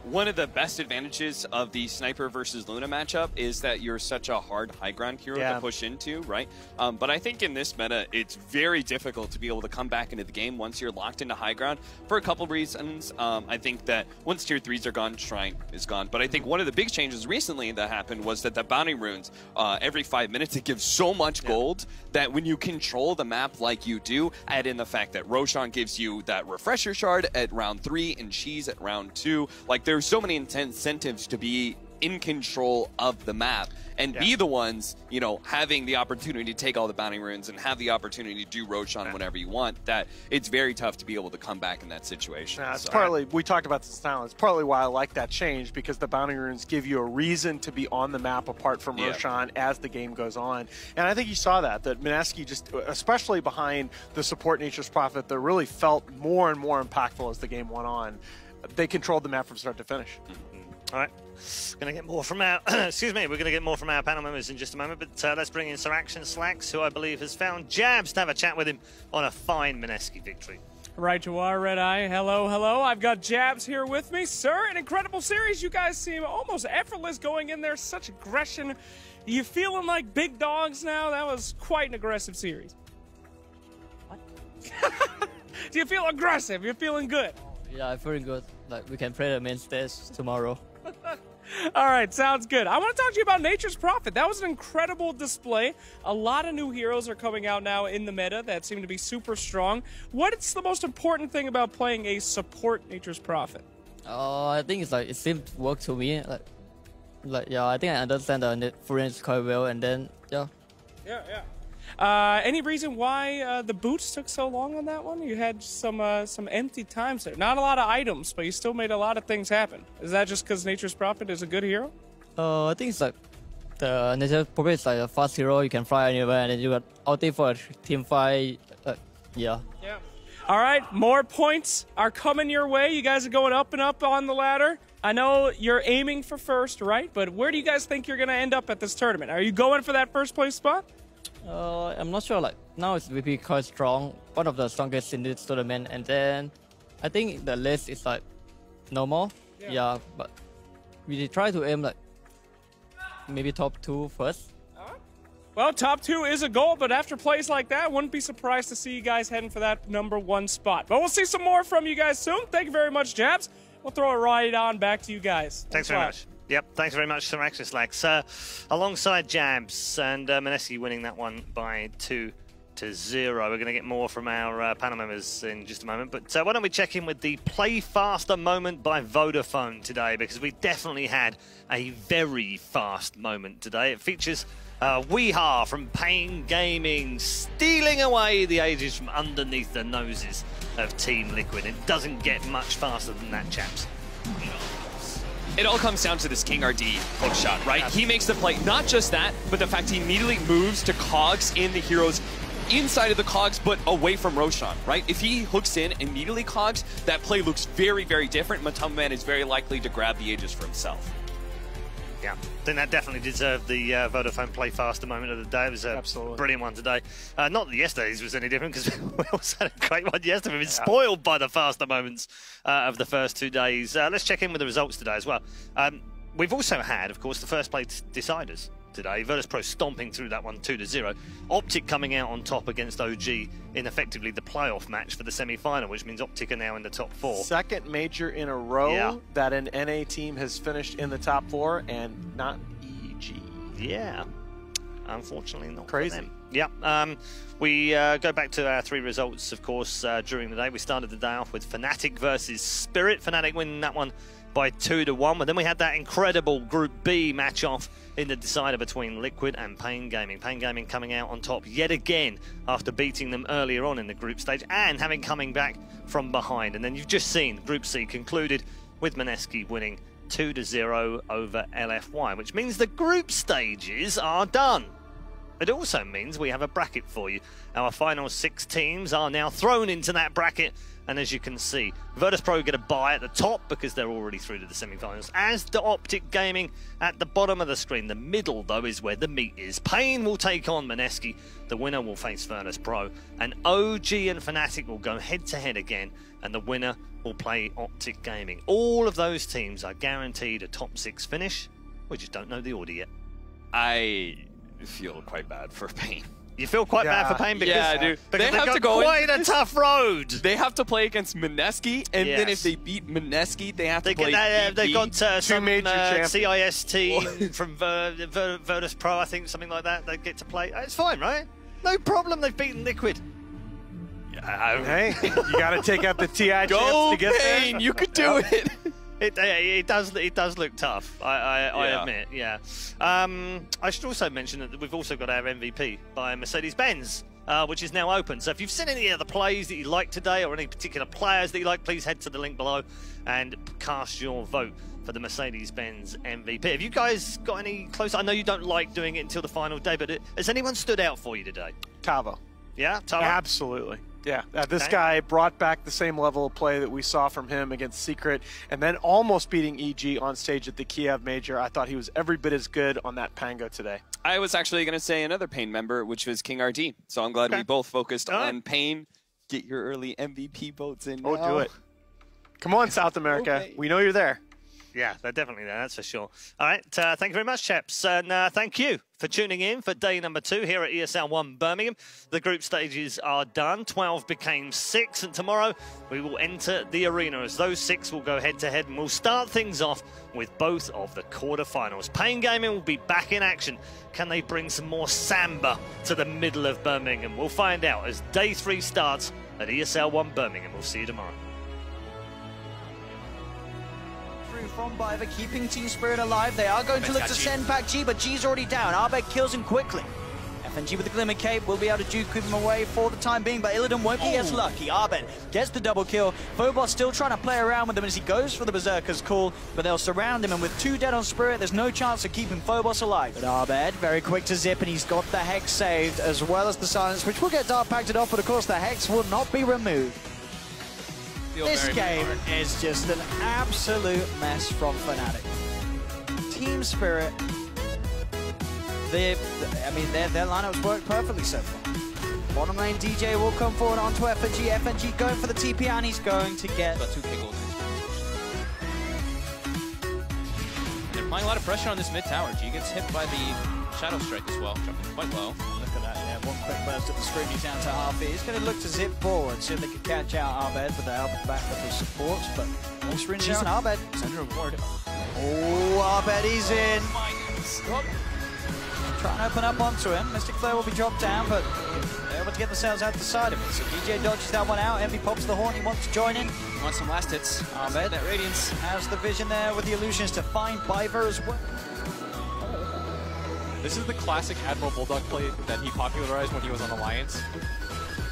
one of the best advantages of the sniper versus Luna matchup is that you're such a hard high ground hero to push into, right? But I think in this meta, it's very difficult to be able to come back into the game once you're locked into high ground for a couple of reasons. I think that once tier 3s are gone, Shrine is gone. But I think one of the big changes recently that happened was that the bounty runes, every 5 minutes, it gives so much gold that when you control the map like you do, add in the fact that Roshan gives you that refresher shard at round 3 and Cheese at round 2. Like, there's so many incentives to be in control of the map and be the ones, you know, having the opportunity to take all the bounty runes and have the opportunity to do Roshan whenever you want, that it's very tough to be able to come back in that situation. It's partly, we talked about this now, it's partly why I like that change, because the bounty runes give you a reason to be on the map apart from Roshan as the game goes on. And I think you saw that Mineski just, especially behind the support Nature's Prophet, that really felt more and more impactful as the game went on. They controlled the map from start to finish. All right, going to get more from our, excuse me, we're going to get more from our panel members in just a moment, but let's bring in Sir Action Slacks, who I believe has found Jabz to have a chat with him on a fine Mineski victory. Right you are, Red Eye. Hello, hello. I've got Jabz here with me. Sir, an incredible series. You guys seem almost effortless going in there. Such aggression. Are you feeling like big dogs now? That was quite an aggressive series. What? Do you feel aggressive? You're feeling good? Yeah, I'm feeling good. Like, we can play the main stage tomorrow. All right, sounds good. I want to talk to you about Nature's Prophet. That was an incredible display. A lot of new heroes are coming out now in the meta that seem to be super strong. What's the most important thing about playing a support Nature's Prophet? I think it's like, it seemed to work to me. Yeah, I think I understand the full range quite well, and then, yeah. Any reason why the boots took so long on that one? You had some empty times there. Not a lot of items, but you still made a lot of things happen. Is that just because Nature's Prophet is a good hero? I think it's like the Nature's Prophet is like a fast hero. You can fly anywhere, and then you got ulti for a team fight. Yeah. All right, more points are coming your way. You guys are going up and up on the ladder. I know you're aiming for first, right? But where do you guys think you're going to end up at this tournament? Are you going for that first place spot? I'm not sure. Like, now it's VP quite strong, one of the strongest in this tournament, and then I think the list is like normal. Yeah, but we try to aim like maybe top 2 first. Well, top 2 is a goal, but after plays like that, wouldn't be surprised to see you guys heading for that #1 spot. But we'll see some more from you guys soon. Thank you very much, Jabz. We'll throw it right on back to you guys. Thanks very much. Yep, thanks very much, Sir Action Slacks. Alongside Jabz and Mineski winning that one by 2-0. We're going to get more from our panel members in just a moment. But why don't we check in with the Play Faster moment by Vodafone today, because we definitely had a very fast moment today. It features Weeha from Pain Gaming stealing away the ages from underneath the noses of Team Liquid. It doesn't get much faster than that, chaps. It all comes down to this King RD hook shot, right? He makes the play. Not just that, but the fact he immediately moves to cogs in the heroes inside of the cogs, but away from Roshan, right? If he hooks in, immediately cogs, that play looks very, very different. Matumman is very likely to grab the Aegis for himself. Yeah, I think that definitely deserved the Vodafone Play Faster moment of the day. It was a brilliant one today. Not that yesterday's was any different, because we also had a great one yesterday. We've been spoiled by the faster moments of the first 2 days. Let's check in with the results today as well. We've also had, of course, the first place deciders today. Virtus.pro stomping through that one 2-0. Optic coming out on top against OG in effectively the playoff match for the semi-final, which means Optic are now in the top 4. Second major in a row that an NA team has finished in the top 4 and not EG. Yeah, unfortunately not. Crazy. Yeah, we go back to our 3 results, of course, during the day. We started the day off with Fnatic versus Spirit. Fnatic winning that one by 2-1, but then we had that incredible Group B match-off in the decider between Liquid and Pain Gaming. Pain Gaming coming out on top yet again after beating them earlier on in the group stage and having coming back from behind. And then you've just seen Group C concluded with Mineski winning 2-0 over LFY, which means the group stages are done. It also means we have a bracket for you. Our final 6 teams are now thrown into that bracket, and as you can see, Virtus.pro get a bye at the top because they're already through to the semi-finals, as the Optic Gaming at the bottom of the screen. The middle, though, is where the meat is. Pain will take on Mineski. The winner will face Virtus.pro, and OG and Fnatic will go head-to-head again, and the winner will play Optic Gaming. All of those teams are guaranteed a top 6 finish. We just don't know the order yet. I feel quite bad for Pain. You feel quite bad for Pain because, I do. Because they have to go quite a tough road. They have to play against Mineski, and then if they beat Mineski, they have to play They've got some major CIST from Virtus.pro, I think, something like that. They get to play. It's fine, right? No problem. They've beaten Liquid. Hey, you got to take out the TI chance to get Pain, there. you could do it. It does look tough. I admit. Yeah. I should also mention that we've also got our MVP by Mercedes-Benz, which is now open. So if you've seen any other plays that you like today, or any particular players that you like, please head to the link below and cast your vote for the Mercedes-Benz MVP. Have you guys got any close? I know you don't like doing it until the final day, but has anyone stood out for you today? Tavo. Yeah, Tavo? Absolutely. Yeah, this guy brought back the same level of play that we saw from him against Secret, and then almost beating EG on stage at the Kiev Major. I thought he was every bit as good on that Pango today. I was actually going to say another Pain member, which was King RD. So I'm glad we both focused on Pain. Get your early MVP votes in. Oh, do it. Come on, South America. Okay. We know you're there. Yeah, they're definitely there, that's for sure. All right, thank you very much, chaps. And thank you for tuning in for day number 2 here at ESL 1 Birmingham. The group stages are done. 12 became 6, and tomorrow we will enter the arena as those 6 will go head-to-head, and we'll start things off with both of the quarterfinals. Pain Gaming will be back in action. Can they bring some more samba to the middle of Birmingham? We'll find out as day 3 starts at ESL 1 Birmingham. We'll see you tomorrow. From Biver, keeping Team Spirit alive. They are going to look to send back G, but G's already down. Arbed kills him quickly. FNG with the Glimmer Cape will be able to juke him away for the time being, but Illidan won't be as lucky. Arbed gets the double kill. Phobos still trying to play around with him as he goes for the Berserker's call, but they'll surround him, and with 2 dead on Spirit, there's no chance of keeping Phobos alive. But Arbed, very quick to zip, and he's got the Hex saved, as well as the Silence, which will get Dark Pacted off, but of course the Hex will not be removed. This game is just an absolute mess from Fnatic. Team Spirit, their lineups work perfectly so far. Bottom lane DJ will come forward onto FNG. FNG going for the TP, and he's going to get... Got 2 Kegels. They're applying a lot of pressure on this mid tower. G gets hit by the Shadow Strike as well, jumping quite low. Look at that, yeah, one quick burst at the screen, he's down to Ahfu. He's going to look to zip forward, see if they can catch out Arbed with the help back of the supports, but all screens down, Arbed, center of ward. Oh, Arbed, he's in. Oh my goodness. Trying to open up onto him. Mystic Flare will be dropped down, but they're able to get themselves out the side of it. So DJ dodges that one out. Envy pops the horn, he wants to join in. He wants some last hits. Arbed, that Radiance has the vision there with the illusions to find Biver as well. This is the classic Admiral Bulldog play that he popularized when he was on Alliance.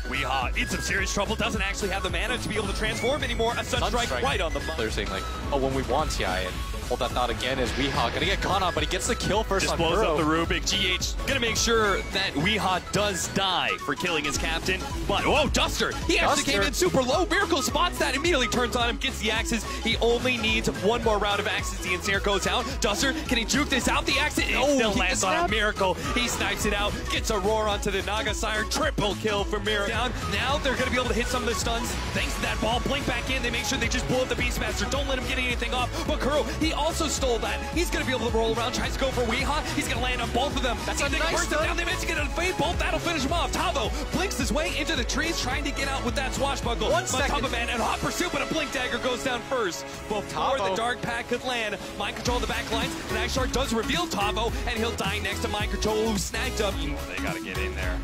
We are in some serious trouble. Doesn't actually have the mana to be able to transform anymore. A Sunstrike right on the... They're saying like, oh, when we want TI, and Hold that thought again as Weehaw gonna get caught on, but he gets the kill first Just on blows Kuro. up the Rubick. GH gonna make sure that Weehaw does die for killing his captain. But, whoa, Duster! He actually came in super low. Miracle spots that, immediately turns on him, gets the axes. He only needs one more round of axes. The ensnare goes out. Duster, can he juke this out? The axe, still lands on a Miracle. He snipes it out, gets a roar onto the Naga Siren. Triple kill for Miracle. Down. Now they're gonna be able to hit some of the stuns. Thanks to that ball, blink back in. They make sure they just blow up the Beastmaster. Don't let him get anything off. But Kuro, he also stole that. He's gonna be able to roll around, tries to go for Weehaw. He's gonna land on both of them. That's a nice stun. Down, they managed to get a fade bolt. That'll finish him off. Tavo blinks his way into the trees, trying to get out with that swashbuckle. One second. But man, and hot pursuit, but a blink dagger goes down first. Before the dark pack could land, mind control the back lines. Night Shark does reveal Tavo, and he'll die next to mind control, who snagged up. They gotta get in there.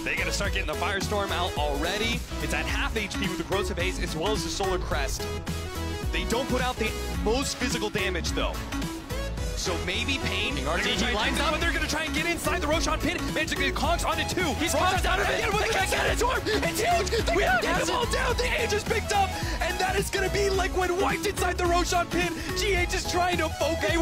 They gotta start getting the Firestorm out already. It's at half HP with the Corrosive Haze as well as the Solar Crest. They don't put out the most physical damage though. So maybe Pain. RTG lines up, and they're gonna try and get inside the Roshan pin. Managed to get Conks onto 2. He's Roshan's out of it. They can't get into him. It's huge. They can't get them all down. The Age is picked up, and that is gonna be like when wiped inside the Roshan pin. GH is trying to focus.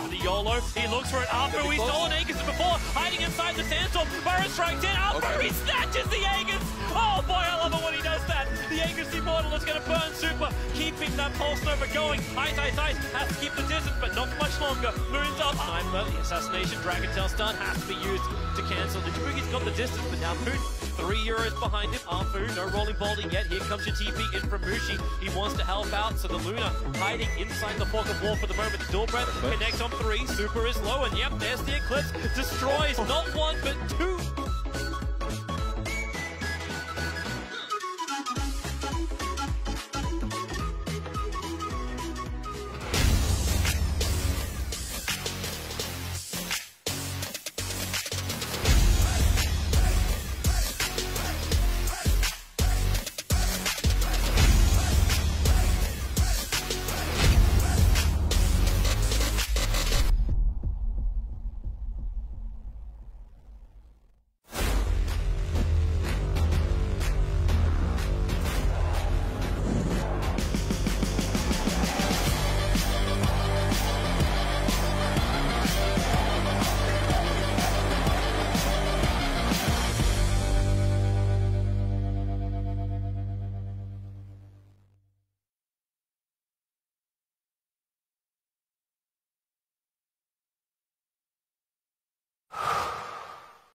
The YOLO, he looks for an Ahfu. He's stolen Aegis before, hiding inside the sandstorm. Burrow strikes in. Ahfu, he snatches the Aegis. Oh boy, I love it when he does that. The Aegis Immortal is going to burn Super, keeping that Pulse Nova going. Ice has to keep the distance, but not for much longer. Moon's up. Sniper, the assassination Dragon Tail stun has to be used to cancel. The Jaboogie's got the distance, but now Moon 3 euros behind him. Ahfu, no rolling bolting yet. Here comes your TP in from Mushi. He wants to help out, so the Luna hiding inside the fog of war for the moment. The Dual Breath connects on 3. Super is low, and yep, there's the Eclipse. Destroys not one, but